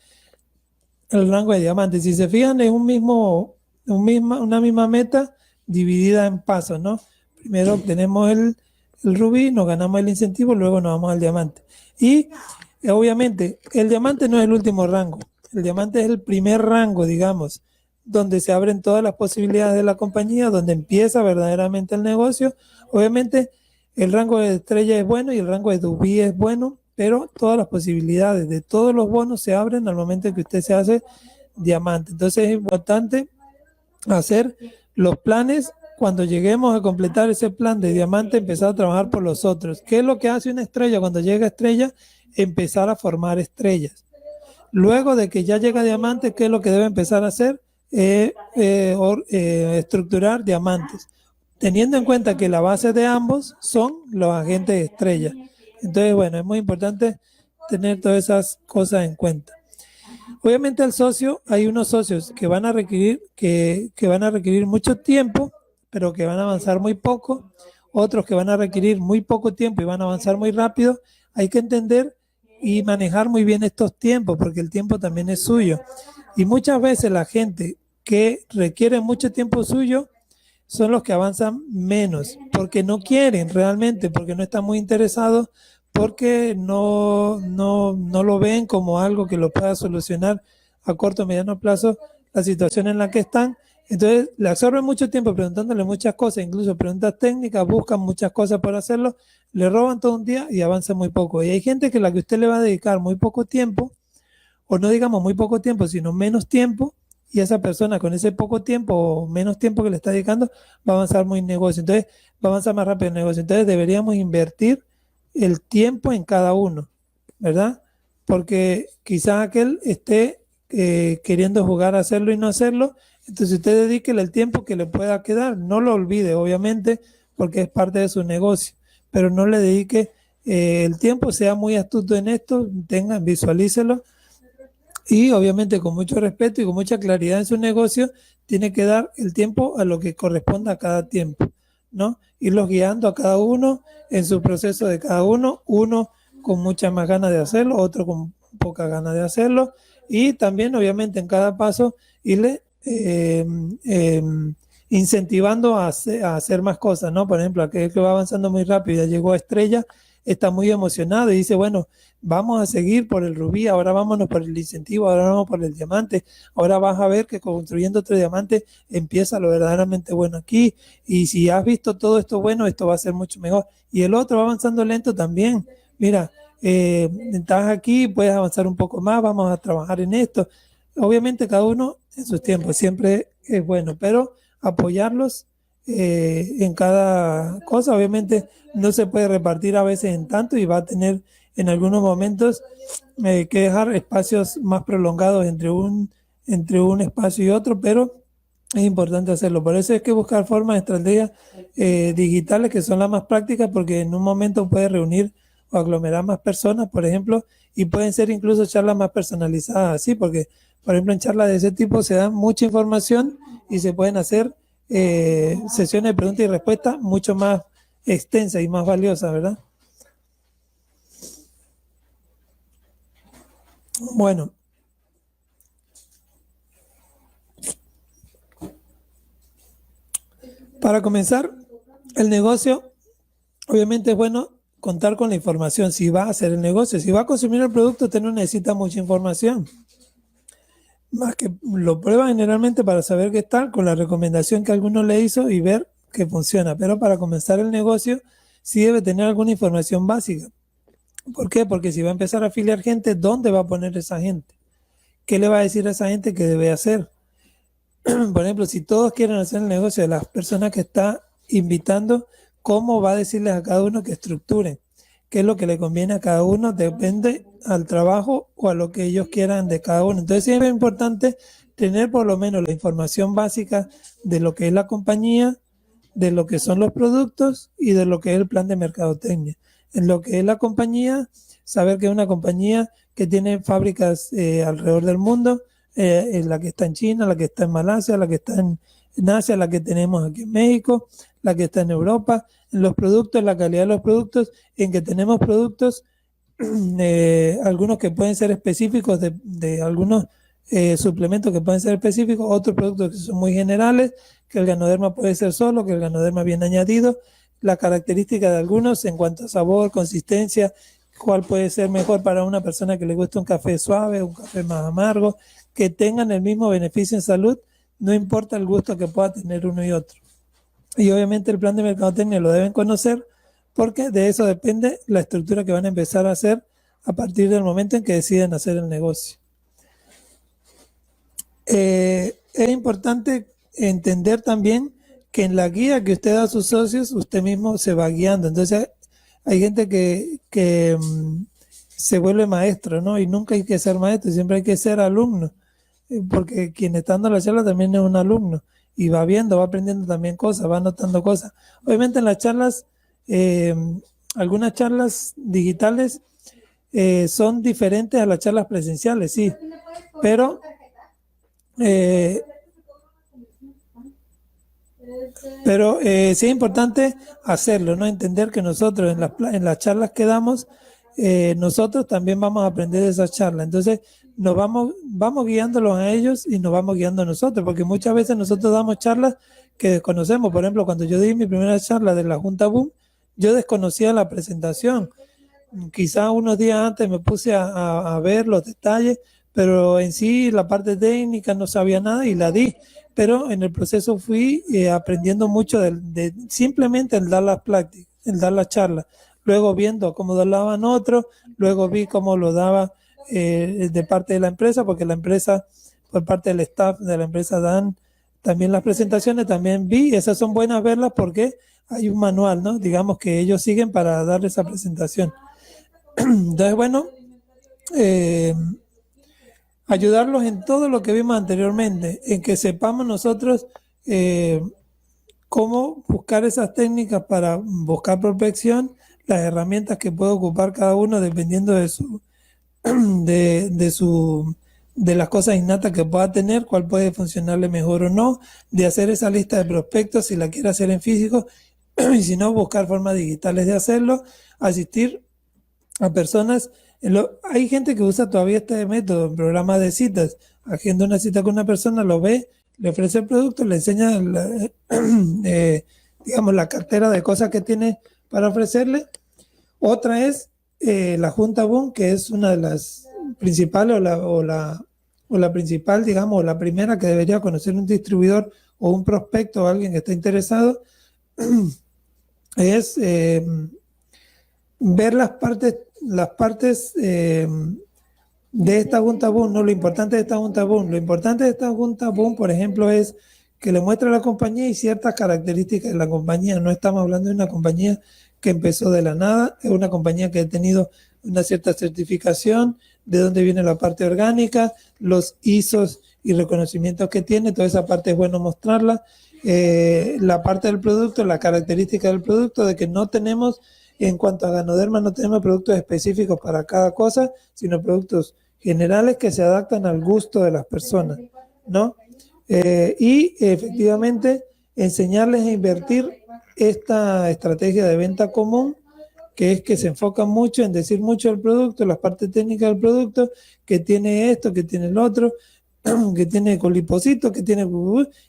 el rango de diamantes. Si se fijan, es una misma meta dividida en pasos, ¿no? Primero obtenemos el rubí, nos ganamos el incentivo, luego nos vamos al diamante. Y obviamente el diamante no es el último rango, el diamante es el primer rango, digamos, donde se abren todas las posibilidades de la compañía, donde empieza verdaderamente el negocio. Obviamente el rango de estrella es bueno y el rango de rubí es bueno, pero todas las posibilidades de todos los bonos se abren al momento que usted se hace diamante. Entonces es importante hacer los planes. Cuando lleguemos a completar ese plan de diamante, empezar a trabajar por los otros. ¿Qué es lo que hace una estrella cuando llega a estrella? Empezar a formar estrellas. Luego de que ya llega diamante, ¿qué es lo que debe empezar a hacer? Estructurar diamantes, teniendo en cuenta que la base de ambos son los agentes de estrella. Entonces, bueno, es muy importante tener todas esas cosas en cuenta. Obviamente al socio, hay unos socios que van a requerir mucho tiempo, pero que van a avanzar muy poco, otros que van a requerir muy poco tiempo y van a avanzar muy rápido. Hay que entender y manejar muy bien estos tiempos, porque el tiempo también es suyo. Y muchas veces la gente que requiere mucho tiempo suyo son los que avanzan menos, porque no quieren realmente, porque no están muy interesados, porque no lo ven como algo que lo pueda solucionar a corto o mediano plazo la situación en la que están. Entonces le absorben mucho tiempo preguntándole muchas cosas, incluso preguntas técnicas, buscan muchas cosas para hacerlo, le roban todo un día y avanza muy poco. Y hay gente que la que usted le va a dedicar muy poco tiempo, o no digamos muy poco tiempo, sino menos tiempo, y esa persona con ese poco tiempo o menos tiempo que le está dedicando va a avanzar muy en negocio. Entonces va a avanzar más rápido el negocio. Entonces deberíamos invertir el tiempo en cada uno, ¿verdad? Porque quizás aquel esté queriendo jugar a hacerlo y no hacerlo, Entonces usted dedíquele el tiempo que le pueda quedar, no lo olvide, obviamente, porque es parte de su negocio, pero no le dedique el tiempo, sea muy astuto en esto, visualícelo y obviamente con mucho respeto y con mucha claridad en su negocio, tiene que dar el tiempo a lo que corresponda a cada tiempo, ¿no? Irlos guiando a cada uno en su proceso de cada uno con muchas más ganas de hacerlo, otro con pocas ganas de hacerlo, y también obviamente en cada paso irle incentivando a hacer más cosas, ¿no? Por ejemplo, aquel que va avanzando muy rápido, ya llegó a estrella, está muy emocionado y dice, bueno, vamos a seguir por el rubí, ahora vámonos por el incentivo, ahora vamos por el diamante, ahora vas a ver que construyendo otro diamante empieza lo verdaderamente bueno aquí, y si has visto todo esto bueno, esto va a ser mucho mejor. Y el otro va avanzando lento también, mira, estás aquí, puedes avanzar un poco más, vamos a trabajar en esto. Obviamente cada uno en sus tiempos, siempre es bueno, pero apoyarlos en cada cosa, obviamente no se puede repartir a veces en tanto y va a tener en algunos momentos que dejar espacios más prolongados entre un espacio y otro, pero es importante hacerlo. Por eso es que buscar formas, estrategias digitales que son las más prácticas, porque en un momento puede reunir o aglomerar más personas, por ejemplo, y pueden ser incluso charlas más personalizadas así, porque, por ejemplo, en charlas de ese tipo se da mucha información y se pueden hacer sesiones de preguntas y respuestas mucho más extensas y más valiosas, ¿verdad? Bueno, para comenzar el negocio, obviamente es bueno contar con la información. Si va a hacer el negocio, si va a consumir el producto, usted no necesita mucha información. Más que lo prueba generalmente para saber qué tal, con la recomendación que alguno le hizo y ver que funciona. Pero para comenzar el negocio, sí debe tener alguna información básica. ¿Por qué? Porque si va a empezar a afiliar gente, ¿dónde va a poner esa gente? ¿Qué le va a decir a esa gente que debe hacer? Por ejemplo, si todos quieren hacer el negocio de las personas que está invitando, ¿cómo va a decirles a cada uno que estructuren? ¿Qué es lo que le conviene a cada uno? Depende al trabajo o a lo que ellos quieran de cada uno. Entonces siempre es importante tener por lo menos la información básica de lo que es la compañía, de lo que son los productos y de lo que es el plan de mercadotecnia. En lo que es la compañía, saber que es una compañía que tiene fábricas alrededor del mundo, la que está en China, la que está en Malasia, la que está en Asia, la que tenemos aquí en México, la que está en Europa, en los productos, la calidad de los productos, en que tenemos productos, algunos que pueden ser específicos de algunos suplementos que pueden ser específicos, otros productos que son muy generales, que el ganoderma puede ser solo, que el ganoderma bien añadido, las características de algunos en cuanto a sabor, consistencia, cuál puede ser mejor para una persona que le gusta un café suave, un café más amargo, que tengan el mismo beneficio en salud, no importa el gusto que pueda tener uno y otro. Y obviamente el plan de mercadotecnia lo deben conocer, porque de eso depende la estructura que van a empezar a hacer a partir del momento en que deciden hacer el negocio. Es importante entender también que en la guía que usted da a sus socios, usted mismo se va guiando. Entonces hay gente que se vuelve maestro, ¿no? Y nunca hay que ser maestro, siempre hay que ser alumno, porque quien está dando la charla también es un alumno y va viendo, va aprendiendo también cosas, va anotando cosas. Obviamente en las charlas, algunas charlas digitales son diferentes a las charlas presenciales, sí, pero eh, sí es importante hacerlo, ¿no? Entender que nosotros en las charlas que damos, nosotros también vamos a aprender de esas charlas. Entonces, vamos guiándolos a ellos y nos vamos guiando a nosotros, porque muchas veces nosotros damos charlas que desconocemos. Por ejemplo, cuando yo di mi primera charla de la Junta Boom, yo desconocía la presentación. Quizá unos días antes me puse a ver los detalles, pero en sí la parte técnica no sabía nada y la di. Pero en el proceso fui aprendiendo mucho simplemente el dar las prácticas, el dar las charlas. Luego viendo cómo lo daban otros, luego vi cómo lo daba de parte de la empresa, porque la empresa, por parte del staff de la empresa dan también las presentaciones, también vi, esas son buenas verlas porque hay un manual, ¿no? Digamos que ellos siguen para dar esa presentación. Entonces, bueno, eh, ayudarlos en todo lo que vimos anteriormente, en que sepamos nosotros cómo buscar esas técnicas para buscar prospección, las herramientas que puede ocupar cada uno dependiendo de su, de su, de las cosas innatas que pueda tener, cuál puede funcionarle mejor o no, de hacer esa lista de prospectos si la quiere hacer en físico y si no, buscar formas digitales de hacerlo, asistir a personas. Hay gente que usa todavía este método en programas de citas, agenda una cita con una persona, lo ve, le ofrece el producto, le enseña digamos, la cartera de cosas que tiene para ofrecerle. Otra es la Junta Boom, que es una de las principales o la principal, digamos, o la primera que debería conocer un distribuidor o un prospecto o alguien que esté interesado, es ver las partes de esta Junta Boom. No, lo importante de esta Junta Boom. Lo importante de esta Junta Boom, por ejemplo, es que le muestra a la compañía y ciertas características de la compañía. No estamos hablando de una compañía que empezó de la nada, es una compañía que ha tenido una cierta certificación, de dónde viene la parte orgánica, los ISOs y reconocimientos que tiene, toda esa parte es bueno mostrarla. La parte del producto, la característica del producto, de que no tenemos, en cuanto a Ganoderma, no tenemos productos específicos para cada cosa, sino productos generales que se adaptan al gusto de las personas, ¿no? Y efectivamente enseñarles a invertir esta estrategia de venta común, que es que se enfoca mucho en decir mucho del producto, las partes técnicas del producto, que tiene esto, que tiene el otro, que tiene coliposito, que tiene...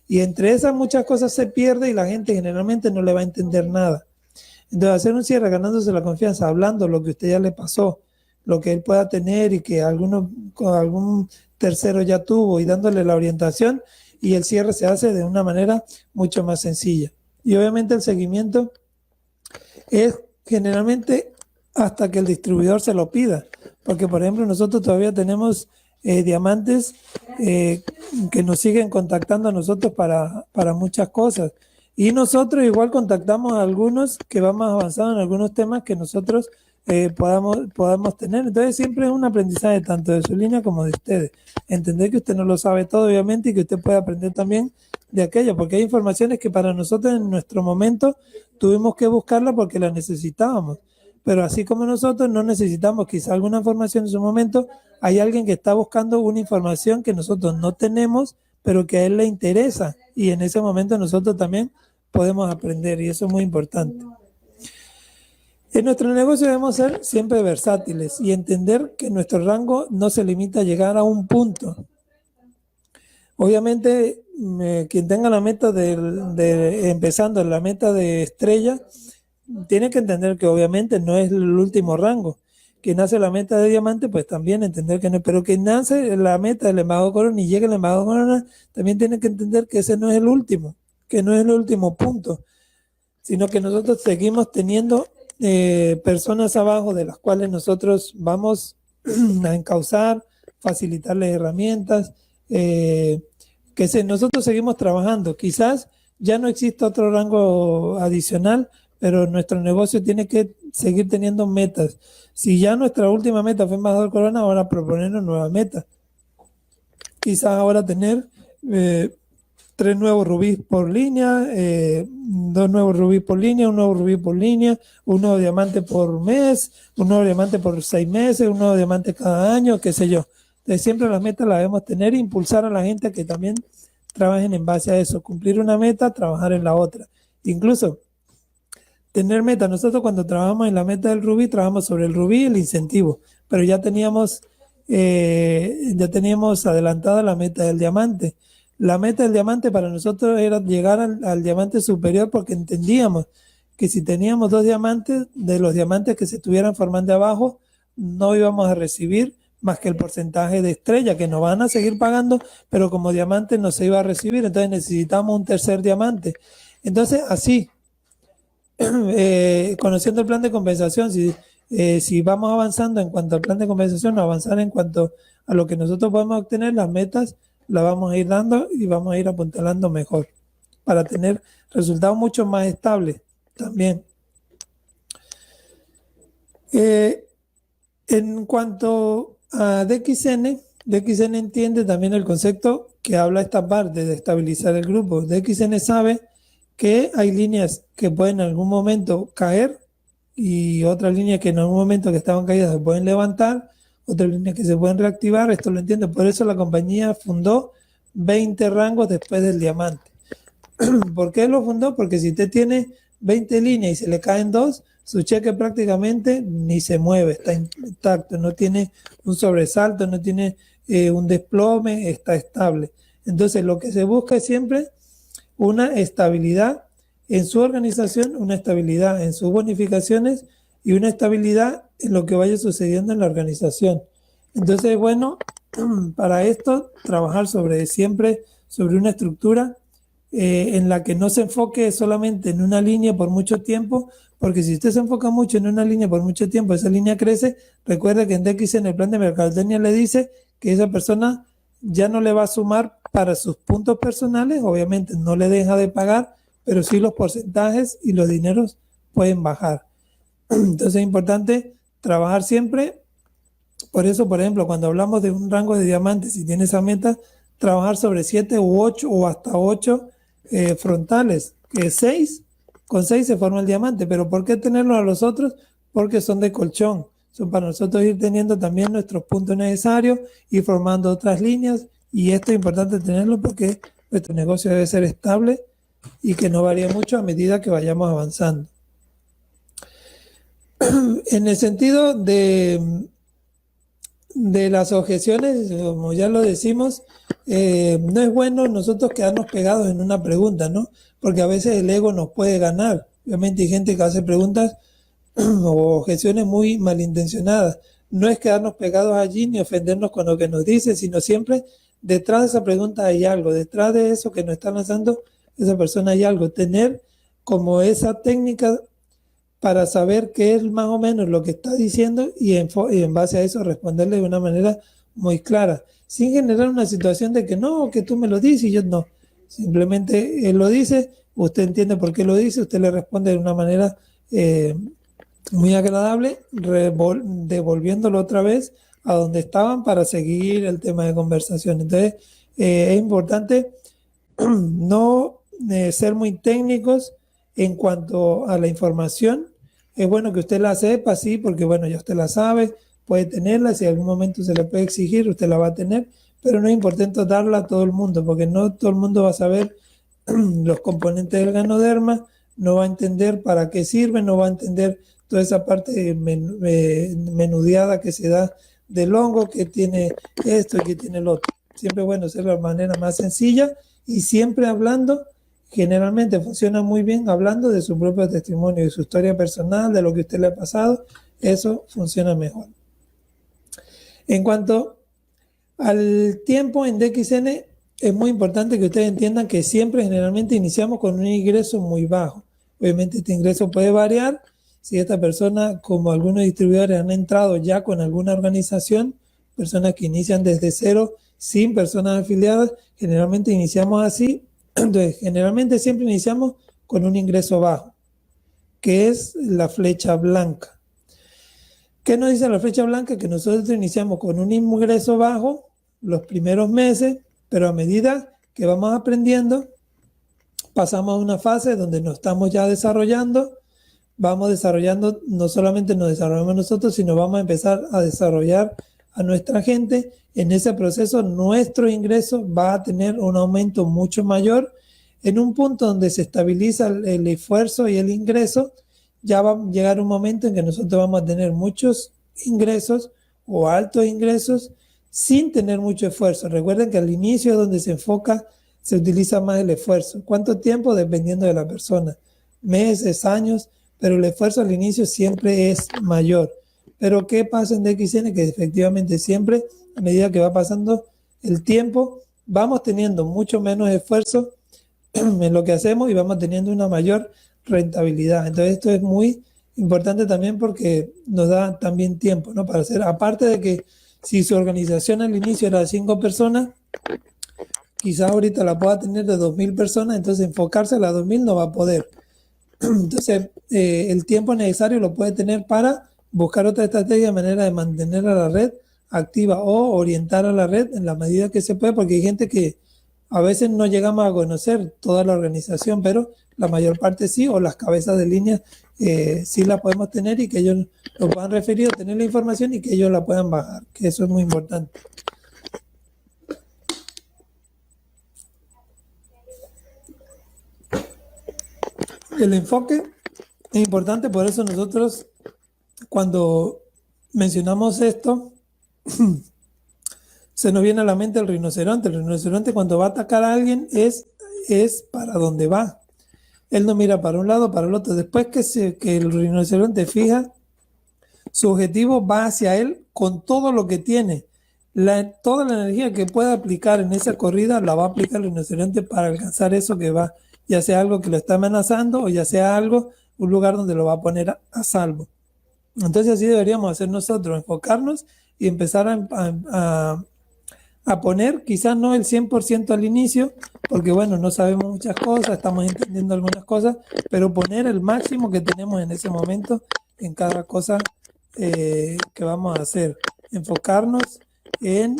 Y entre esas muchas cosas se pierde y la gente generalmente no le va a entender nada. Entonces, hacer un cierre ganándose la confianza, hablando lo que usted ya le pasó, lo que él pueda tener y que algún tercero ya tuvo, y dándole la orientación, y el cierre se hace de una manera mucho más sencilla. Y obviamente el seguimiento es generalmente hasta que el distribuidor se lo pida, porque por ejemplo nosotros todavía tenemos diamantes que nos siguen contactando a nosotros para muchas cosas, y nosotros igual contactamos a algunos que van más avanzados en algunos temas que nosotros podamos tener. Entonces siempre es un aprendizaje tanto de su línea como de ustedes, entender que usted no lo sabe todo obviamente y que usted puede aprender también de aquello, porque hay informaciones que para nosotros en nuestro momento tuvimos que buscarla porque la necesitábamos, pero así como nosotros no necesitamos quizá alguna información en su momento, hay alguien que está buscando una información que nosotros no tenemos, pero que a él le interesa, y en ese momento nosotros también podemos aprender, y eso es muy importante. En nuestro negocio debemos ser siempre versátiles y entender que nuestro rango no se limita a llegar a un punto. Obviamente, quien tenga la meta empezando la meta de estrella, tiene que entender que obviamente no es el último rango. Quien hace la meta de diamante, pues también entender que no, pero quien hace la meta del embajador corona y llega al embajador corona, también tiene que entender que ese no es el último, que no es el último punto, sino que nosotros seguimos teniendo personas abajo de las cuales nosotros vamos a encauzar, facilitarles herramientas, nosotros seguimos trabajando. Quizás ya no existe otro rango adicional, pero nuestro negocio tiene que seguir teniendo metas. Si ya nuestra última meta fue embajador corona, ahora proponernos nuevas metas. Quizás ahora tener 3 nuevos rubíes por línea, 2 nuevos rubíes por línea, un nuevo rubí por línea, un nuevo diamante por mes, un nuevo diamante por 6 meses, un nuevo diamante cada año, qué sé yo. Entonces siempre las metas las debemos tener e impulsar a la gente a que también trabajen en base a eso, cumplir una meta, trabajar en la otra. Incluso tener meta. Nosotros cuando trabajamos en la meta del rubí, trabajamos sobre el rubí y el incentivo, pero ya teníamos adelantada la meta del diamante. La meta del diamante para nosotros era llegar al diamante superior, porque entendíamos que si teníamos 2 diamantes, de los diamantes que se estuvieran formando abajo, no íbamos a recibir más que el porcentaje de estrella, que nos van a seguir pagando, pero como diamante no se iba a recibir, entonces necesitamos un tercer diamante. Entonces así, conociendo el plan de compensación, si vamos avanzando en cuanto al plan de compensación, avanzar en cuanto a lo que nosotros podemos obtener, las metas las vamos a ir dando y vamos a ir apuntalando mejor para tener resultados mucho más estables también. En cuanto a DXN, DXN entiende también el concepto que habla esta parte de estabilizar el grupo. DXN sabe que hay líneas que pueden en algún momento caer y otras líneas que en algún momento que estaban caídas se pueden levantar, otras líneas que se pueden reactivar. Esto lo entiende, por eso la compañía fundó 20 rangos después del diamante. ¿Por qué lo fundó? Porque si usted tiene 20 líneas y se le caen dos, su cheque prácticamente ni se mueve, está intacto, no tiene un sobresalto, no tiene un desplome, está estable. Entonces lo que se busca es siempre una estabilidad en su organización, una estabilidad en sus bonificaciones y una estabilidad en lo que vaya sucediendo en la organización. Entonces, bueno, para esto, trabajar siempre sobre una estructura en la que no se enfoque solamente en una línea por mucho tiempo, porque si usted se enfoca mucho en una línea por mucho tiempo, esa línea crece. Recuerde que en DX, en el plan de mercadotecnia, le dice que esa persona ya no le va a sumar para sus puntos personales, obviamente no le deja de pagar, pero sí los porcentajes y los dineros pueden bajar. Entonces es importante trabajar siempre. Por eso, por ejemplo, cuando hablamos de un rango de diamantes, si tiene esa meta, trabajar sobre 7 u 8 o hasta 8 frontales, que 6, con 6 se forma el diamante. Pero ¿por qué tenerlo a los otros? Porque son de colchón. Son para nosotros ir teniendo también nuestros puntos necesarios y formando otras líneas. Y esto es importante tenerlo porque nuestro negocio debe ser estable y que no varíe mucho a medida que vayamos avanzando. En el sentido de las objeciones, como ya lo decimos, no es bueno nosotros quedarnos pegados en una pregunta, ¿no? Porque a veces el ego nos puede ganar. Obviamente hay gente que hace preguntas o objeciones muy malintencionadas. No es quedarnos pegados allí ni ofendernos con lo que nos dice, sino siempre detrás de esa pregunta hay algo, detrás de eso que nos está lanzando esa persona hay algo. Tener como esa técnica para saber qué es más o menos lo que está diciendo y en base a eso responderle de una manera muy clara, sin generar una situación de que no, que tú me lo dices y yo no. Simplemente él lo dice, usted entiende por qué lo dice, usted le responde de una manera muy agradable, devolviéndolo otra vez a donde estaban para seguir el tema de conversación. Entonces, es importante no ser muy técnicos en cuanto a la información. Es bueno que usted la sepa, sí, porque bueno, ya usted la sabe, puede tenerla, si en algún momento se le puede exigir, usted la va a tener, pero no es importante darla a todo el mundo, porque no todo el mundo va a saber los componentes del ganoderma, no va a entender para qué sirve, no va a entender toda esa parte menudeada que se da del hongo, que tiene esto y que tiene lo otro. Siempre es bueno hacer de la manera más sencilla y siempre hablando. Generalmente funciona muy bien hablando de su propio testimonio, de su historia personal, de lo que a usted le ha pasado. Eso funciona mejor. En cuanto al tiempo en DXN, es muy importante que ustedes entiendan que siempre generalmente iniciamos con un ingreso muy bajo. Obviamente este ingreso puede variar. Si esta persona, como algunos distribuidores, han entrado ya con alguna organización, personas que inician desde cero, sin personas afiliadas, generalmente iniciamos así. Entonces, generalmente siempre iniciamos con un ingreso bajo, que es la flecha blanca. ¿Qué nos dice la flecha blanca? Que nosotros iniciamos con un ingreso bajo los primeros meses, pero a medida que vamos aprendiendo, pasamos a una fase donde nos estamos ya desarrollando, vamos desarrollando, no solamente nos desarrollamos nosotros, sino vamos a empezar a desarrollar a nuestra gente. En ese proceso nuestro ingreso va a tener un aumento mucho mayor. En un punto donde se estabiliza el esfuerzo y el ingreso, ya va a llegar un momento en que nosotros vamos a tener muchos ingresos o altos ingresos sin tener mucho esfuerzo. Recuerden que al inicio es donde se enfoca, se utiliza más el esfuerzo. ¿Cuánto tiempo? Dependiendo de la persona. Meses, años, pero el esfuerzo al inicio siempre es mayor. Pero ¿qué pasa en DXN? Que efectivamente siempre, a medida que va pasando el tiempo, vamos teniendo mucho menos esfuerzo en lo que hacemos y vamos teniendo una mayor rentabilidad. Entonces esto es muy importante también porque nos da también tiempo, ¿no? Para hacer, aparte de que si su organización al inicio era de 5 personas, quizás ahorita la pueda tener de 2.000 personas, entonces enfocarse a las 2.000 no va a poder. Entonces el tiempo necesario lo puede tener para buscar otra estrategia de manera de mantener a la red activa o orientar a la red en la medida que se puede, porque hay gente que a veces no llegamos a conocer toda la organización, pero la mayor parte sí, o las cabezas de línea sí la podemos tener y que ellos lo puedan referir o tener la información y que ellos la puedan bajar, que eso es muy importante. El enfoque es importante, por eso nosotros cuando mencionamos esto, se nos viene a la mente el rinoceronte. El rinoceronte cuando va a atacar a alguien es para donde va. Él no mira para un lado, para el otro. Después que el rinoceronte fija, su objetivo va hacia él con todo lo que tiene. Toda la energía que pueda aplicar en esa corrida la va a aplicar el rinoceronte para alcanzar eso que va, ya sea algo que lo está amenazando o ya sea un lugar donde lo va a poner a salvo. Entonces así deberíamos hacer nosotros, enfocarnos y empezar a poner, quizás no el 100% al inicio, porque bueno, no sabemos muchas cosas, estamos entendiendo algunas cosas, pero poner el máximo que tenemos en ese momento en cada cosa que vamos a hacer. Enfocarnos en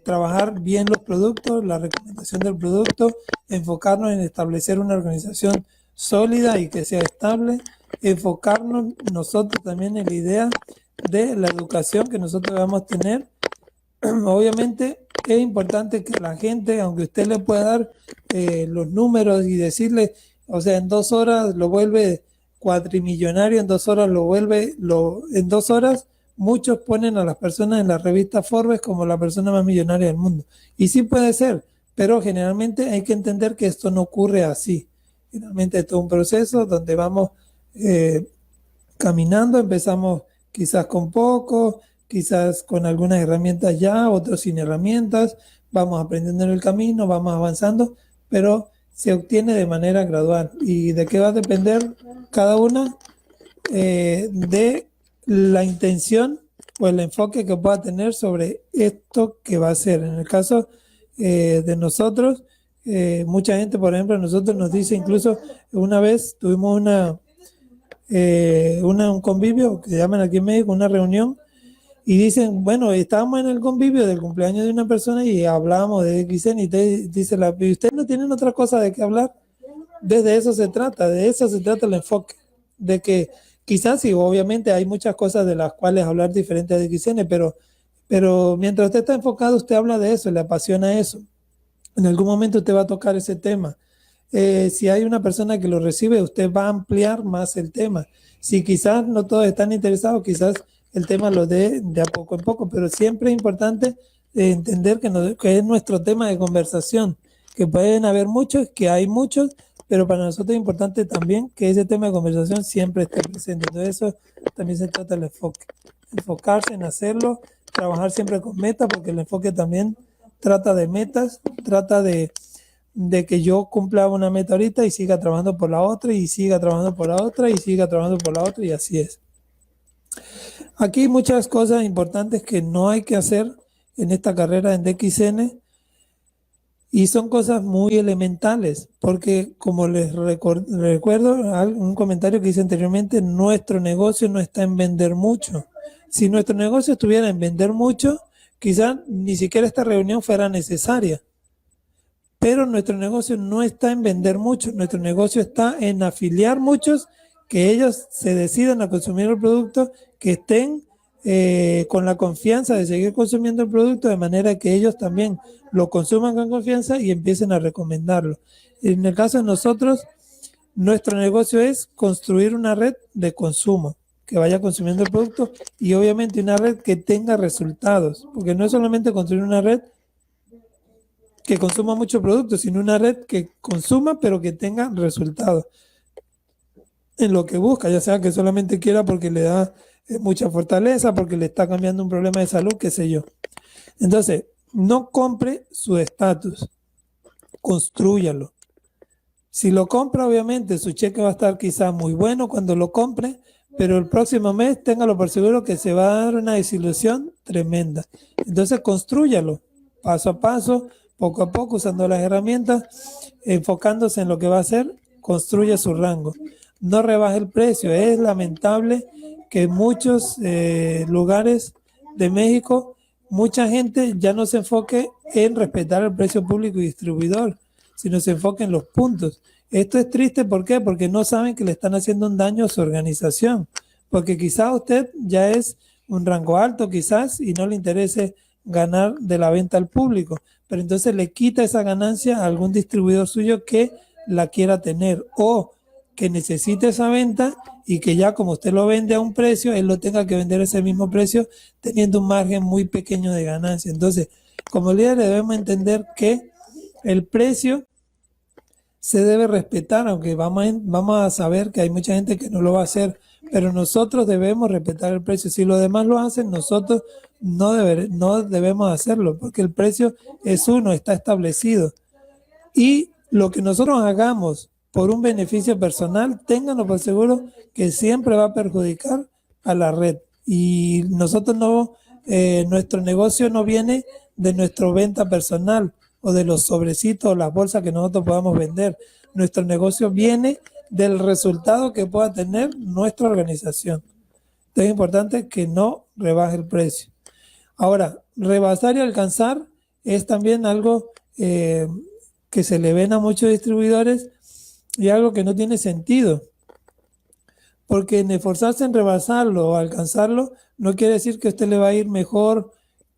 trabajar bien los productos, la recomendación del producto, enfocarnos en establecer una organización sólida y que sea estable, enfocarnos nosotros también en la idea de la educación que nosotros vamos a tener. Obviamente es importante que la gente, aunque usted le pueda dar los números y decirle, o sea, en 2 horas lo vuelve cuatrimillonario, en 2 horas en 2 horas muchos ponen a las personas en la revista Forbes como la persona más millonaria del mundo. Y sí puede ser, pero generalmente hay que entender que esto no ocurre así. Generalmente esto es un proceso donde vamos caminando, empezamos quizás con poco, quizás con algunas herramientas ya, otros sin herramientas, vamos aprendiendo en el camino, vamos avanzando, pero se obtiene de manera gradual. ¿Y de qué va a depender cada una? De la intención o el enfoque que pueda tener sobre esto que va a ser. En el caso de nosotros, mucha gente, por ejemplo, nosotros nos dice, incluso una vez tuvimos un convivio que llaman aquí en México, una reunión, y dicen, bueno, estábamos en el convivio del cumpleaños de una persona y hablábamos de XN y dice, ¿y ustedes no tienen otra cosa de qué hablar? De eso se trata el enfoque, de que quizás sí, obviamente hay muchas cosas de las cuales hablar diferentes de XN, pero mientras usted está enfocado, usted habla de eso, le apasiona eso. En algún momento usted va a tocar ese tema. Si hay una persona que lo recibe, usted va a ampliar más el tema. Si quizás no todos están interesados, quizás el tema lo dé de a poco en poco, pero siempre es importante entender que es nuestro tema de conversación, que pueden haber muchos, que hay muchos, pero para nosotros es importante también que ese tema de conversación siempre esté presente. Entonces eso también se trata del enfoque. Enfocarse en hacerlo, trabajar siempre con metas, porque el enfoque también trata de metas, trata de que yo cumpla una meta ahorita y siga trabajando por la otra y siga trabajando por la otra y siga trabajando por la otra y así es. Aquí hay muchas cosas importantes que no hay que hacer en esta carrera en DXN y son cosas muy elementales porque como les recuerdo un comentario que hice anteriormente, nuestro negocio no está en vender mucho. Si nuestro negocio estuviera en vender mucho, quizás ni siquiera esta reunión fuera necesaria. Pero nuestro negocio no está en vender mucho, nuestro negocio está en afiliar muchos, que ellos se decidan a consumir el producto, que estén con la confianza de seguir consumiendo el producto, de manera que ellos también lo consuman con confianza y empiecen a recomendarlo. En el caso de nosotros, nuestro negocio es construir una red de consumo, que vaya consumiendo el producto y obviamente una red que tenga resultados, porque no es solamente construir una red que consuma mucho producto, sino una red que consuma pero que tenga resultados en lo que busca, ya sea que solamente quiera porque le da mucha fortaleza, porque le está cambiando un problema de salud, qué sé yo. Entonces, no compre su estatus, constrúyalo. Si lo compra, obviamente su cheque va a estar quizás muy bueno cuando lo compre, pero el próximo mes téngalo por seguro que se va a dar una desilusión tremenda. Entonces, constrúyalo paso a paso, poco a poco, usando las herramientas, enfocándose en lo que va a hacer, construye su rango. No rebaje el precio. Es lamentable que en muchos lugares de México, mucha gente ya no se enfoque en respetar el precio público y distribuidor, sino se enfoque en los puntos. Esto es triste, ¿por qué? Porque no saben que le están haciendo un daño a su organización, porque quizás usted ya es un rango alto quizás y no le interese ganar de la venta al público, pero entonces le quita esa ganancia a algún distribuidor suyo que la quiera tener o que necesite esa venta y que ya como usted lo vende a un precio, él lo tenga que vender a ese mismo precio teniendo un margen muy pequeño de ganancia. Entonces, como líderes debemos entender que el precio se debe respetar, aunque vamos a saber que hay mucha gente que no lo va a hacer, pero nosotros debemos respetar el precio. Si los demás lo hacen, nosotros no debemos hacerlo, porque el precio es uno, está establecido. Y lo que nosotros hagamos por un beneficio personal, ténganlo por seguro que siempre va a perjudicar a la red. Y nosotros no, nuestro negocio no viene de nuestra venta personal o de los sobrecitos o las bolsas que nosotros podamos vender. Nuestro negocio viene del resultado que pueda tener nuestra organización. Entonces es importante que no rebaje el precio. Ahora, rebasar y alcanzar es también algo que se le ven a muchos distribuidores y algo que no tiene sentido. Porque en esforzarse en rebasarlo o alcanzarlo no quiere decir que a usted le va a ir mejor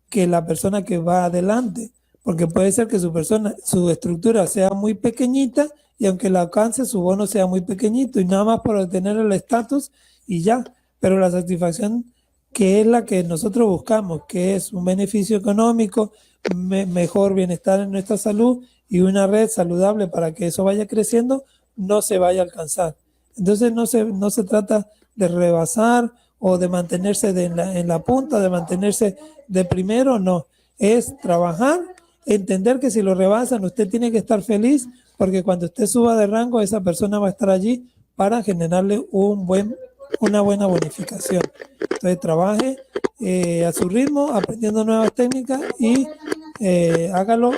que la persona que va adelante. Porque puede ser que su estructura sea muy pequeñita y aunque la alcance, su bono sea muy pequeñito y nada más por obtener el estatus y ya. Pero la satisfacción que es la que nosotros buscamos, que es un beneficio económico, mejor bienestar en nuestra salud y una red saludable para que eso vaya creciendo, no se vaya a alcanzar. Entonces no se trata de rebasar o de mantenerse en la punta, de mantenerse de primero, no. Es trabajar, entender que si lo rebasan usted tiene que estar feliz porque cuando usted suba de rango esa persona va a estar allí para generarle una buena bonificación. Entonces trabaje a su ritmo, aprendiendo nuevas técnicas y hágalo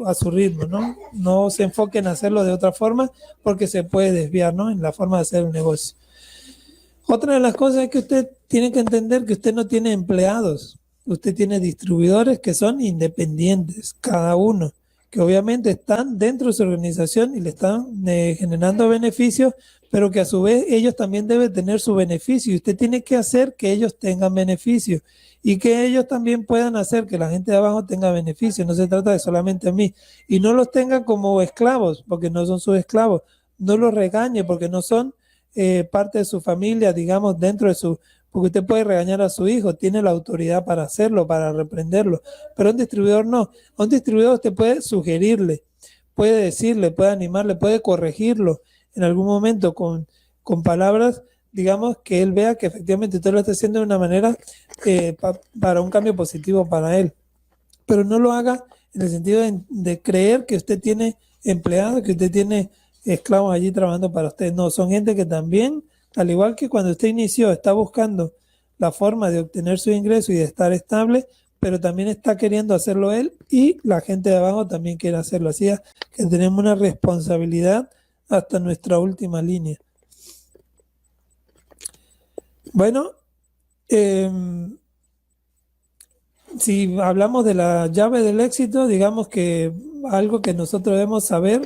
a su ritmo, ¿no? No se enfoque en hacerlo de otra forma porque se puede desviar, ¿no? En la forma de hacer un negocio. Otra de las cosas es que usted tiene que entender que usted no tiene empleados, usted tiene distribuidores que son independientes, cada uno, que obviamente están dentro de su organización y le están generando beneficios, pero que a su vez ellos también deben tener su beneficio y usted tiene que hacer que ellos tengan beneficios y que ellos también puedan hacer que la gente de abajo tenga beneficios. No se trata de solamente a mí y no los tengan como esclavos porque no son sus esclavos, no los regañe porque no son parte de su familia, digamos, dentro de su... Porque usted puede regañar a su hijo, tiene la autoridad para hacerlo, para reprenderlo, pero a un distribuidor no. A un distribuidor usted puede sugerirle, puede decirle, puede animarle, puede corregirlo en algún momento con palabras, digamos, que él vea que efectivamente usted lo está haciendo de una manera para un cambio positivo para él. Pero no lo haga en el sentido de creer que usted tiene empleados, que usted tiene esclavos allí trabajando para usted. No, son gente que también, al igual que cuando usted inició, está buscando la forma de obtener su ingreso y de estar estable, pero también está queriendo hacerlo él y la gente de abajo también quiere hacerlo. Así es que tenemos una responsabilidad hasta nuestra última línea. Bueno, si hablamos de la llave del éxito, digamos que algo que nosotros debemos saber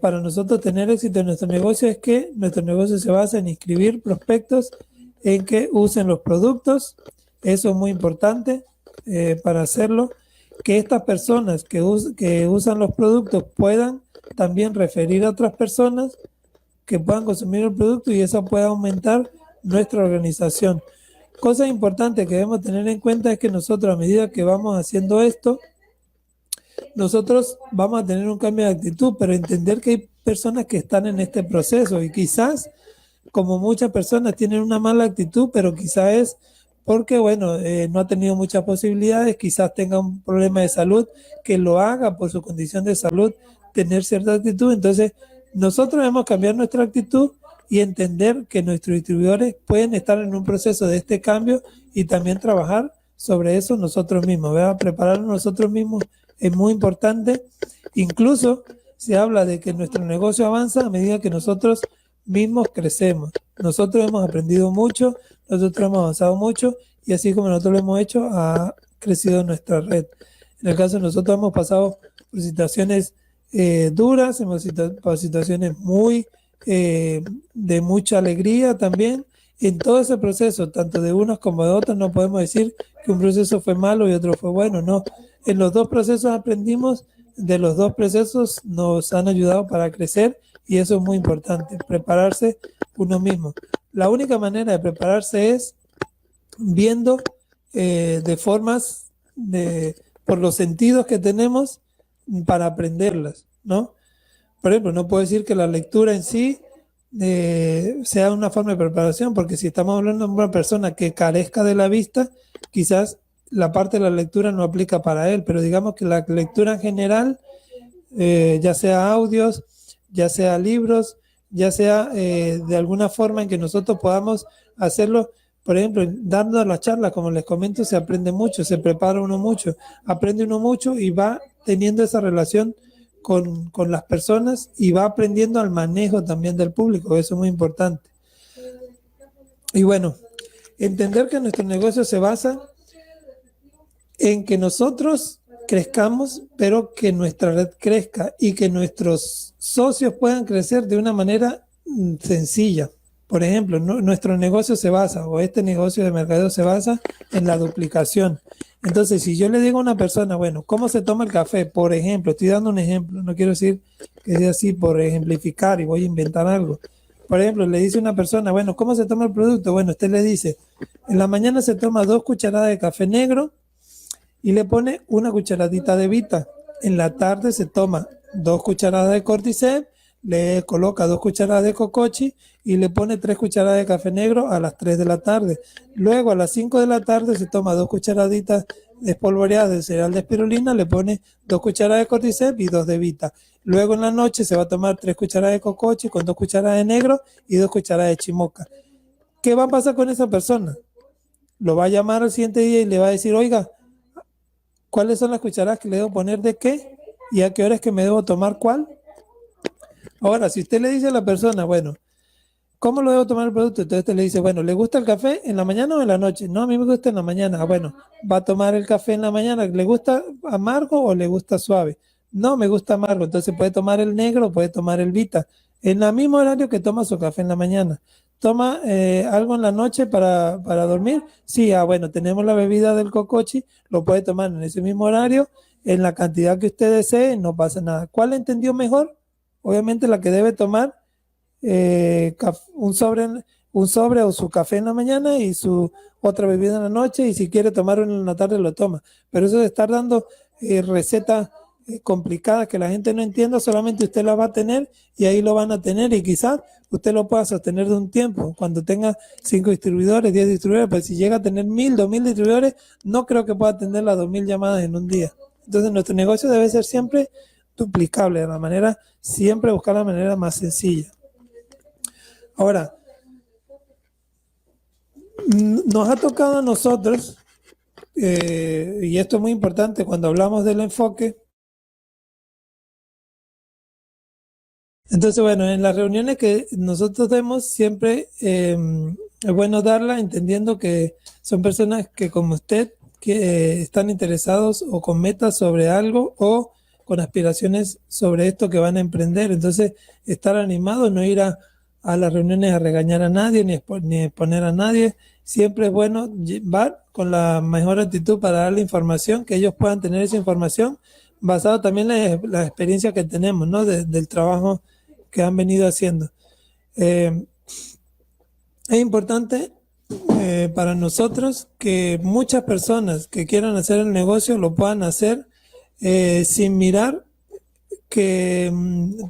para nosotros tener éxito en nuestro negocio es que nuestro negocio se basa en inscribir prospectos en que usen los productos. Eso es muy importante para hacerlo. Que estas personas que usan los productos puedan también referir a otras personas que puedan consumir el producto y eso pueda aumentar nuestra organización. Cosa importante que debemos tener en cuenta es que nosotros, a medida que vamos haciendo esto, nosotros vamos a tener un cambio de actitud, pero entender que hay personas que están en este proceso y quizás, como muchas personas, tienen una mala actitud, pero quizás es porque, bueno, no ha tenido muchas posibilidades, quizás tenga un problema de salud que lo haga por su condición de salud, tener cierta actitud. Entonces, nosotros debemos cambiar nuestra actitud y entender que nuestros distribuidores pueden estar en un proceso de este cambio y también trabajar sobre eso nosotros mismos, ¿verdad? Prepararnos nosotros mismos es muy importante. Incluso se habla de que nuestro negocio avanza a medida que nosotros mismos crecemos. Nosotros hemos aprendido mucho, nosotros hemos avanzado mucho y así como nosotros lo hemos hecho, ha crecido nuestra red. En el caso de nosotros hemos pasado por situaciones duras, hemos por situaciones muy de mucha alegría también. En todo ese proceso, tanto de unos como de otros, no podemos decir que un proceso fue malo y otro fue bueno, no. En los dos procesos aprendimos, de los dos procesos nos han ayudado para crecer y eso es muy importante, prepararse uno mismo. La única manera de prepararse es viendo de formas, por los sentidos que tenemos para aprenderlas, ¿no? Por ejemplo, no puedo decir que la lectura en sí sea una forma de preparación, porque si estamos hablando de una persona que carezca de la vista, quizás la parte de la lectura no aplica para él, pero digamos que la lectura en general, ya sea audios, ya sea libros, ya sea de alguna forma en que nosotros podamos hacerlo. Por ejemplo, dando las charlas, como les comento, se aprende mucho, se prepara uno mucho, aprende uno mucho y va teniendo esa relación con las personas y va aprendiendo al manejo también del público, eso es muy importante. Y bueno, entender que nuestro negocio se basa en que nosotros crezcamos, pero que nuestra red crezca y que nuestros socios puedan crecer de una manera sencilla. Por ejemplo, nuestro negocio se basa, o este negocio de mercadeo se basa en la duplicación. Entonces, si yo le digo a una persona, bueno, ¿cómo se toma el café? Por ejemplo, estoy dando un ejemplo, no quiero decir que sea así por ejemplificar y voy a inventar algo. Por ejemplo, le dice a una persona, bueno, ¿cómo se toma el producto? Bueno, usted le dice, en la mañana se toma 2 cucharadas de café negro y le pone una cucharadita de Vita. En la tarde se toma 2 cucharadas de Cordyceps, le coloca 2 cucharadas de Cocochi y le pone 3 cucharadas de café negro a las 3 de la tarde. Luego a las 5 de la tarde se toma 2 cucharaditas espolvoreadas de cereal de espirulina, le pone 2 cucharadas de Cordyceps y 2 de Vita. Luego en la noche se va a tomar 3 cucharadas de Cocochi con 2 cucharadas de negro y 2 cucharadas de chimoca. ¿Qué va a pasar con esa persona? Lo va a llamar al siguiente día y le va a decir, oiga, ¿cuáles son las cucharadas que le debo poner de qué? ¿Y a qué hora es que me debo tomar cuál? Ahora, si usted le dice a la persona, bueno, ¿cómo lo debo tomar el producto? Entonces usted le dice, bueno, ¿le gusta el café en la mañana o en la noche? No, a mí me gusta en la mañana. Bueno, va a tomar el café en la mañana. ¿Le gusta amargo o le gusta suave? No, me gusta amargo. Entonces puede tomar el negro o puede tomar el Vita. En el mismo horario que toma su café en la mañana. ¿Toma algo en la noche para dormir? Sí, bueno, tenemos la bebida del cocochi, lo puede tomar en ese mismo horario, en la cantidad que usted desee, no pasa nada. ¿Cuál entendió mejor? Obviamente la que debe tomar un sobre o su café en la mañana y su otra bebida en la noche, y si quiere tomar uno en la tarde lo toma. Pero eso de estar dando recetas complicadas que la gente no entienda, solamente usted las va a tener y ahí lo van a tener, y quizás usted lo pueda sostener de un tiempo. Cuando tenga 5 distribuidores, 10 distribuidores, pues si llega a tener 1000, 2000 distribuidores, no creo que pueda atender las 2000 llamadas en un día. Entonces nuestro negocio debe ser siempre duplicable, de la manera, siempre buscar la manera más sencilla. Ahora, nos ha tocado a nosotros, y esto es muy importante cuando hablamos del enfoque. Entonces, bueno, en las reuniones que nosotros demos, siempre es bueno darla entendiendo que son personas que, como usted, que están interesados o con metas sobre algo o con aspiraciones sobre esto que van a emprender. Entonces, estar animados, no ir a las reuniones a regañar a nadie ni exponer a nadie. Siempre es bueno llevar con la mejor actitud para dar la información, que ellos puedan tener esa información basado también en la experiencia que tenemos, ¿no? Del trabajo que han venido haciendo. Es importante para nosotros que muchas personas que quieran hacer el negocio lo puedan hacer sin mirar que,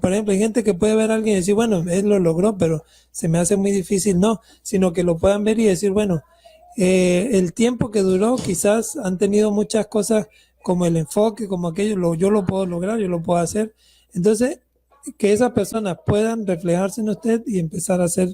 por ejemplo, hay gente que puede ver a alguien y decir, bueno, él lo logró, pero se me hace muy difícil. No, sino que lo puedan ver y decir, bueno, el tiempo que duró, quizás han tenido muchas cosas como el enfoque, como aquello, yo lo puedo lograr, yo lo puedo hacer. Entonces, que esas personas puedan reflejarse en usted y empezar a hacer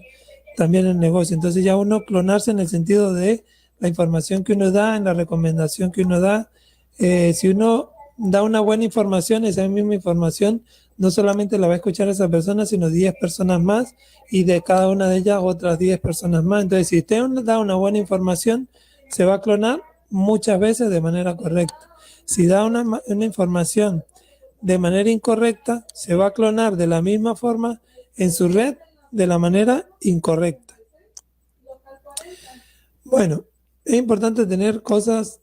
también el negocio. Entonces ya uno clonarse en el sentido de la información que uno da, en la recomendación que uno da. Si uno da una buena información, esa misma información no solamente la va a escuchar esa persona, sino 10 personas más, y de cada una de ellas otras 10 personas más. Entonces, si usted da una buena información, se va a clonar muchas veces de manera correcta. Si da una información de manera incorrecta, se va a clonar de la misma forma en su red de la manera incorrecta. Bueno, es importante tener cosas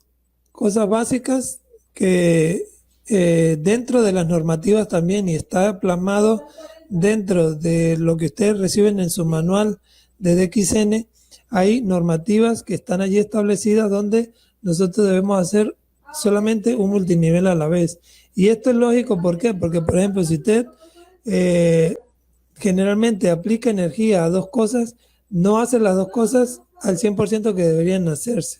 básicas que dentro de las normativas también, y está plasmado dentro de lo que ustedes reciben en su manual de DXN, hay normativas que están allí establecidas donde nosotros debemos hacer solamente un multinivel a la vez. Y esto es lógico, ¿por qué? Porque, por ejemplo, si usted generalmente aplica energía a dos cosas, no hace las dos cosas al 100% que deberían hacerse.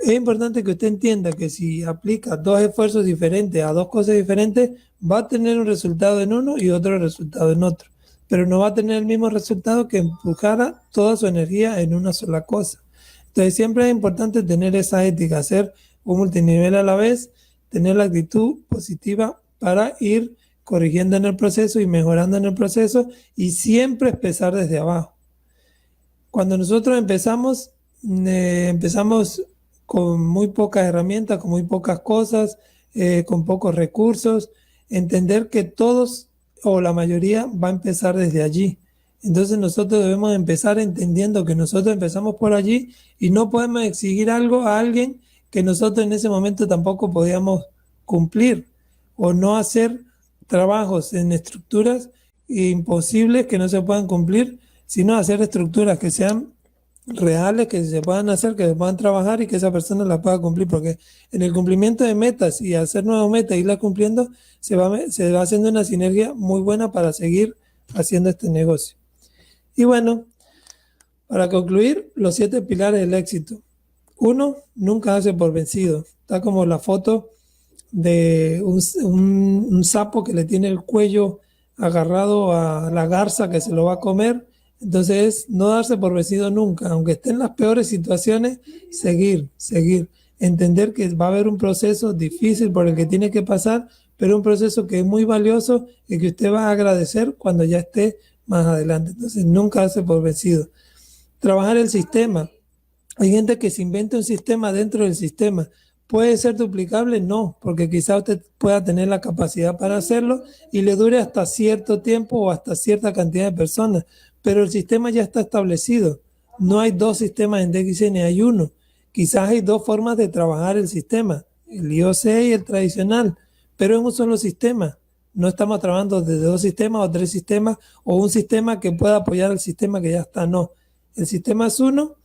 Es importante que usted entienda que si aplica dos esfuerzos diferentes a dos cosas diferentes, va a tener un resultado en uno y otro resultado en otro, pero no va a tener el mismo resultado que empujara toda su energía en una sola cosa. Entonces siempre es importante tener esa ética, hacer un multinivel a la vez, tener la actitud positiva para ir corrigiendo en el proceso y mejorando en el proceso, y siempre empezar desde abajo. Cuando nosotros empezamos con muy pocas herramientas, con muy pocas cosas, con pocos recursos, entender que todos o la mayoría va a empezar desde allí. Entonces nosotros debemos empezar entendiendo que nosotros empezamos por allí y no podemos exigir algo a alguien que nosotros en ese momento tampoco podíamos cumplir, o no hacer trabajos en estructuras imposibles que no se puedan cumplir, sino hacer estructuras que sean reales, que se puedan hacer, que se puedan trabajar y que esa persona la pueda cumplir, porque en el cumplimiento de metas y hacer nuevas metas y irlas cumpliendo, se va haciendo una sinergia muy buena para seguir haciendo este negocio. Y bueno, para concluir, los 7 pilares del éxito. 1, nunca hace por vencido. Está como la foto de un sapo que le tiene el cuello agarrado a la garza que se lo va a comer. Entonces, no darse por vencido nunca, aunque esté en las peores situaciones, seguir. Entender que va a haber un proceso difícil por el que tiene que pasar, pero un proceso que es muy valioso y que usted va a agradecer cuando ya esté más adelante. Entonces, nunca darse por vencido. Trabajar el sistema. Hay gente que se inventa un sistema dentro del sistema. ¿Puede ser duplicable? No, porque quizá usted pueda tener la capacidad para hacerlo y le dure hasta cierto tiempo o hasta cierta cantidad de personas, pero el sistema ya está establecido. No hay 2 sistemas en DXN, hay uno. Quizás hay 2 formas de trabajar el sistema, el IOC y el tradicional, pero en un solo sistema. No estamos trabajando desde 2 sistemas o 3 sistemas o un sistema que pueda apoyar al sistema que ya está, no. El sistema es uno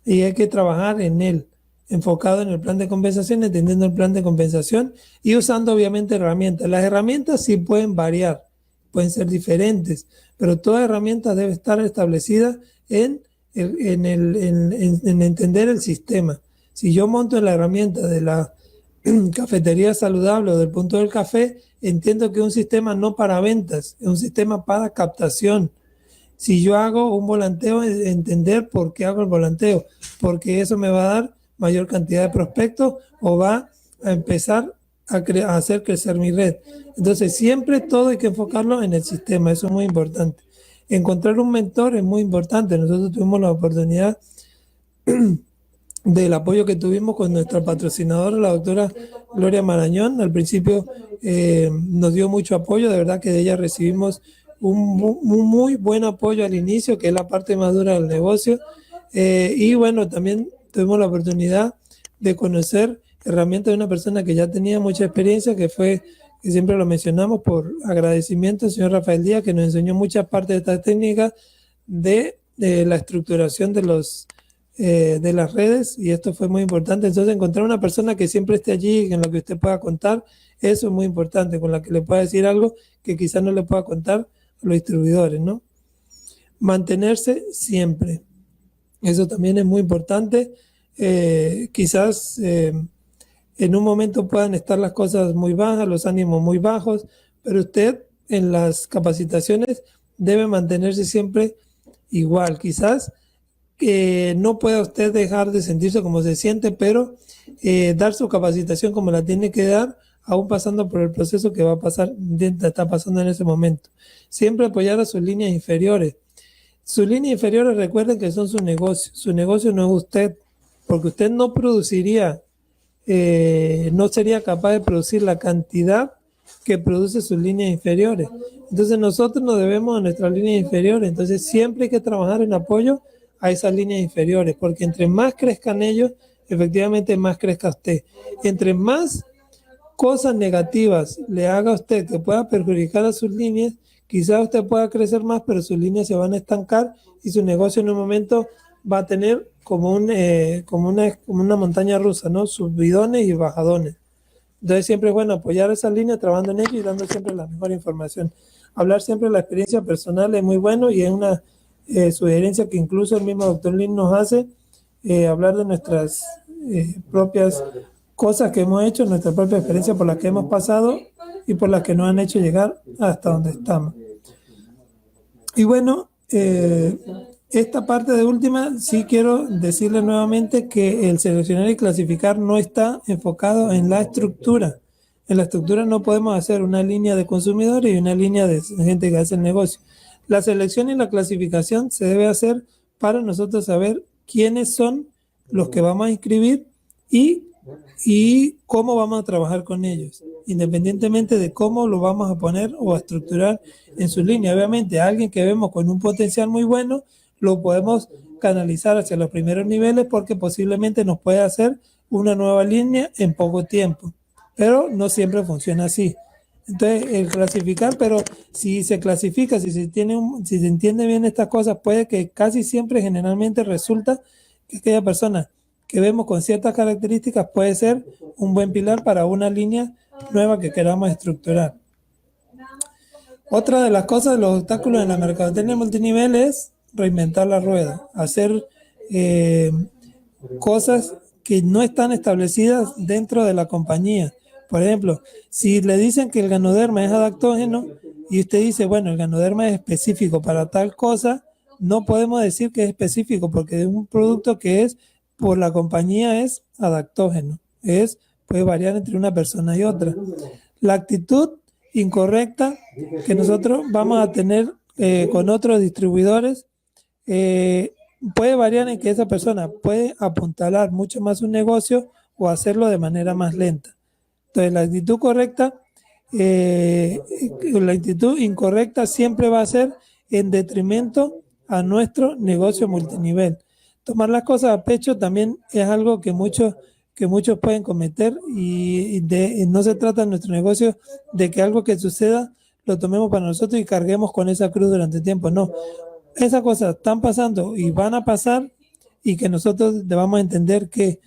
y hay que trabajar en él, enfocado en el plan de compensación, entendiendo el plan de compensación y usando obviamente herramientas. Las herramientas sí pueden variar, pueden ser diferentes, pero toda herramienta debe estar establecida en entender el sistema. Si yo monto en la herramienta de la cafetería saludable o del punto del café, entiendo que es un sistema no para ventas, es un sistema para captación. Si yo hago un volanteo, entender por qué hago el volanteo, porque eso me va a dar mayor cantidad de prospectos o va a empezar a hacer crecer mi red. Entonces siempre todo hay que enfocarlo en el sistema, eso es muy importante. Encontrar un mentor es muy importante. Nosotros tuvimos la oportunidad del apoyo que tuvimos con nuestra patrocinadora, la doctora Gloria Marañón. Al principio nos dio mucho apoyo, de verdad que de ella recibimos un muy buen apoyo al inicio, que es la parte más dura del negocio. Y bueno, también tuvimos la oportunidad de conocer herramientas de una persona que ya tenía mucha experiencia, que siempre lo mencionamos por agradecimiento, el señor Rafael Díaz, que nos enseñó muchas partes de estas técnicas de la estructuración de las redes, y esto fue muy importante. Entonces, encontrar una persona que siempre esté allí, en la que usted pueda contar, eso es muy importante, con la que le pueda decir algo que quizás no le pueda contar a los distribuidores, ¿no? Mantenerse siempre. Eso también es muy importante. Quizás en un momento puedan estar las cosas muy bajas, los ánimos muy bajos, pero usted en las capacitaciones debe mantenerse siempre igual. Quizás no pueda usted dejar de sentirse como se siente, pero dar su capacitación como la tiene que dar, aún pasando por el proceso que va a pasar, está pasando en ese momento. Siempre apoyar a sus líneas inferiores. Sus líneas inferiores, recuerden que son su negocio no es usted, porque usted no produciría, no sería capaz de producir la cantidad que produce sus líneas inferiores. Entonces nosotros nos debemos a nuestras líneas inferiores, entonces siempre hay que trabajar en apoyo a esas líneas inferiores, porque entre más crezcan ellos, efectivamente más crezca usted. Entre más cosas negativas le haga a usted que pueda perjudicar a sus líneas, quizás usted pueda crecer más, pero sus líneas se van a estancar y su negocio en un momento va a tener como una montaña rusa, ¿no? Subidones y bajadones. Entonces siempre es bueno apoyar esas líneas, trabajando en ello y dando siempre la mejor información. Hablar siempre de la experiencia personal es muy bueno y es una sugerencia que incluso el mismo doctor Lin nos hace, hablar de nuestras propias cosas que hemos hecho, nuestra propia experiencia por las que hemos pasado y por las que nos han hecho llegar hasta donde estamos. Y bueno, esta parte de última, sí quiero decirle nuevamente que el seleccionar y clasificar no está enfocado en la estructura. En la estructura no podemos hacer una línea de consumidores y una línea de gente que hace el negocio. La selección y la clasificación se debe hacer para nosotros saber quiénes son los que vamos a inscribir y cómo vamos a trabajar con ellos, independientemente de cómo lo vamos a poner o a estructurar en su línea. Obviamente, a alguien que vemos con un potencial muy bueno, lo podemos canalizar hacia los primeros niveles porque posiblemente nos puede hacer una nueva línea en poco tiempo, pero no siempre funciona así. Entonces, el clasificar, pero si se clasifica, si se entiende bien estas cosas, puede que casi siempre, generalmente, resulta que aquella persona que vemos con ciertas características puede ser un buen pilar para una línea nueva que queramos estructurar. Otra de las cosas, los obstáculos en la mercadotecnia multinivel es reinventar la rueda, hacer cosas que no están establecidas dentro de la compañía. Por ejemplo, si le dicen que el ganoderma es adaptógeno y usted dice, bueno, el ganoderma es específico para tal cosa, no podemos decir que es específico porque es un producto que es, por la compañía, es adaptógeno. Puede variar entre una persona y otra. La actitud incorrecta que nosotros vamos a tener con otros distribuidores puede variar en que esa persona puede apuntalar mucho más un negocio o hacerlo de manera más lenta. Entonces, la actitud incorrecta siempre va a ser en detrimento a nuestro negocio multinivel. Tomar las cosas a pecho también es algo que muchos pueden cometer y no se trata en nuestro negocio de que algo que suceda lo tomemos para nosotros y carguemos con esa cruz durante tiempo. No, esas cosas están pasando y van a pasar y que nosotros debamos entender que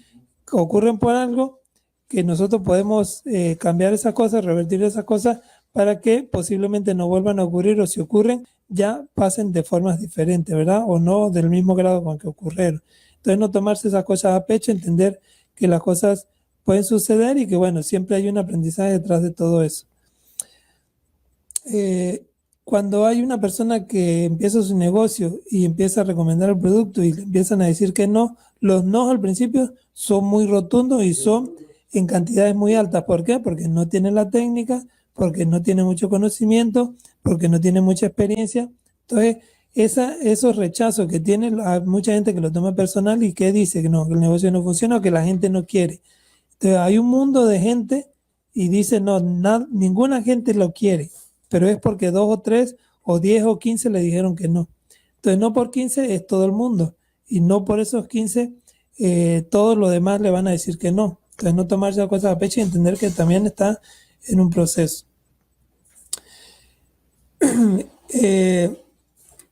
ocurren por algo, que nosotros podemos cambiar esas cosas, revertir esas cosas para que posiblemente no vuelvan a ocurrir o si ocurren ya pasen de formas diferentes, ¿verdad? O no del mismo grado con que ocurrieron. Entonces no tomarse esas cosas a pecho, entender que las cosas pueden suceder y que bueno, siempre hay un aprendizaje detrás de todo eso. Cuando hay una persona que empieza su negocio y empieza a recomendar el producto y le empiezan a decir que no, los no al principio son muy rotundos y son en cantidades muy altas. ¿Por qué? Porque no tienen la técnica, porque no tienen mucho conocimiento, porque no tienen mucha experiencia. Entonces, esos rechazos que tienen, hay mucha gente que lo toma personal y que dice que no, que el negocio no funciona o que la gente no quiere. Entonces, hay un mundo de gente y dice, no, ninguna gente lo quiere, pero es porque 2 o 3 o 10 o 15 le dijeron que no. Entonces, no por 15 es todo el mundo y no por esos 15 todos los demás le van a decir que no. Entonces, no tomarse las cosas a pecho y entender que también está en un proceso.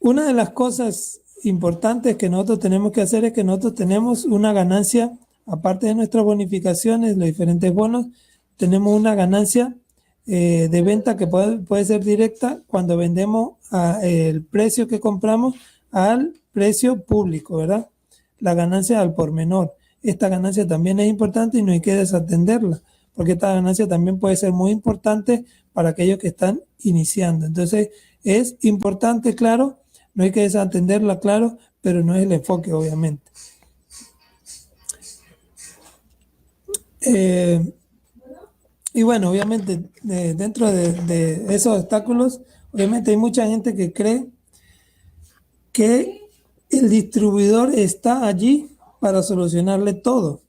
Una de las cosas importantes que nosotros tenemos que hacer es que nosotros tenemos una ganancia, aparte de nuestras bonificaciones, los diferentes bonos, tenemos una ganancia de venta que puede ser directa cuando vendemos el precio que compramos al precio público, ¿verdad? La ganancia al por menor. Esta ganancia también es importante y no hay que desatenderla, porque esta ganancia también puede ser muy importante para aquellos que están iniciando. Entonces, es importante, claro, no hay que desatenderla, claro, pero no es el enfoque, obviamente. Y bueno, obviamente, dentro de esos obstáculos, obviamente hay mucha gente que cree que el distribuidor está allí para solucionarle todo.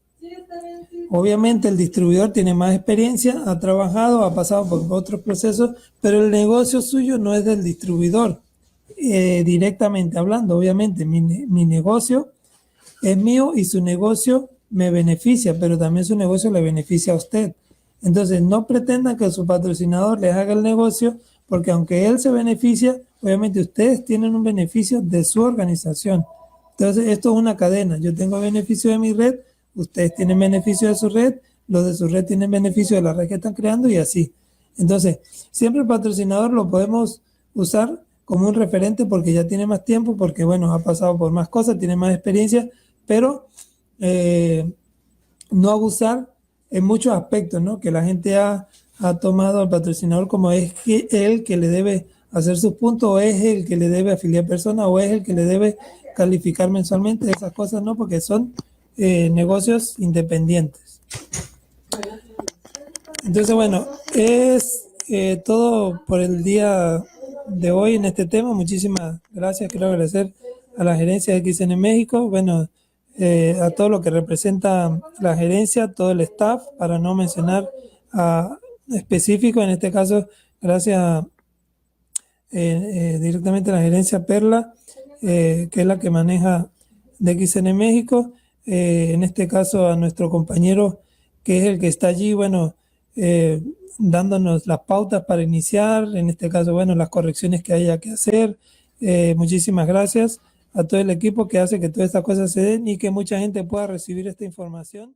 Obviamente el distribuidor tiene más experiencia, ha trabajado, ha pasado por otros procesos, pero el negocio suyo no es del distribuidor, directamente hablando. Obviamente mi negocio es mío y su negocio me beneficia, pero también su negocio le beneficia a usted. Entonces, no pretendan que su patrocinador les haga el negocio, porque aunque él se beneficia, obviamente ustedes tienen un beneficio de su organización. Entonces, esto es una cadena. Yo tengo beneficio de mi red, ustedes tienen beneficio de su red, los de su red tienen beneficio de la red que están creando y así. Entonces, siempre el patrocinador lo podemos usar como un referente porque ya tiene más tiempo, porque bueno, ha pasado por más cosas, tiene más experiencia, pero no abusar en muchos aspectos, ¿no? Que la gente ha tomado al patrocinador como es él que le debe hacer sus puntos, o es el que le debe afiliar personas, o es el que le debe calificar mensualmente. Esas cosas no, porque son negocios independientes. Entonces, bueno, es todo por el día de hoy en este tema. Muchísimas gracias. Quiero agradecer a la gerencia de XN México, bueno, a todo lo que representa la gerencia, todo el staff, para no mencionar a específico, en este caso, gracias directamente a la gerencia Perla, que es la que maneja de XN México, en este caso a nuestro compañero que es el que está allí, bueno, dándonos las pautas para iniciar, en este caso, bueno, las correcciones que haya que hacer. Muchísimas gracias a todo el equipo que hace que todas estas cosas se den y que mucha gente pueda recibir esta información.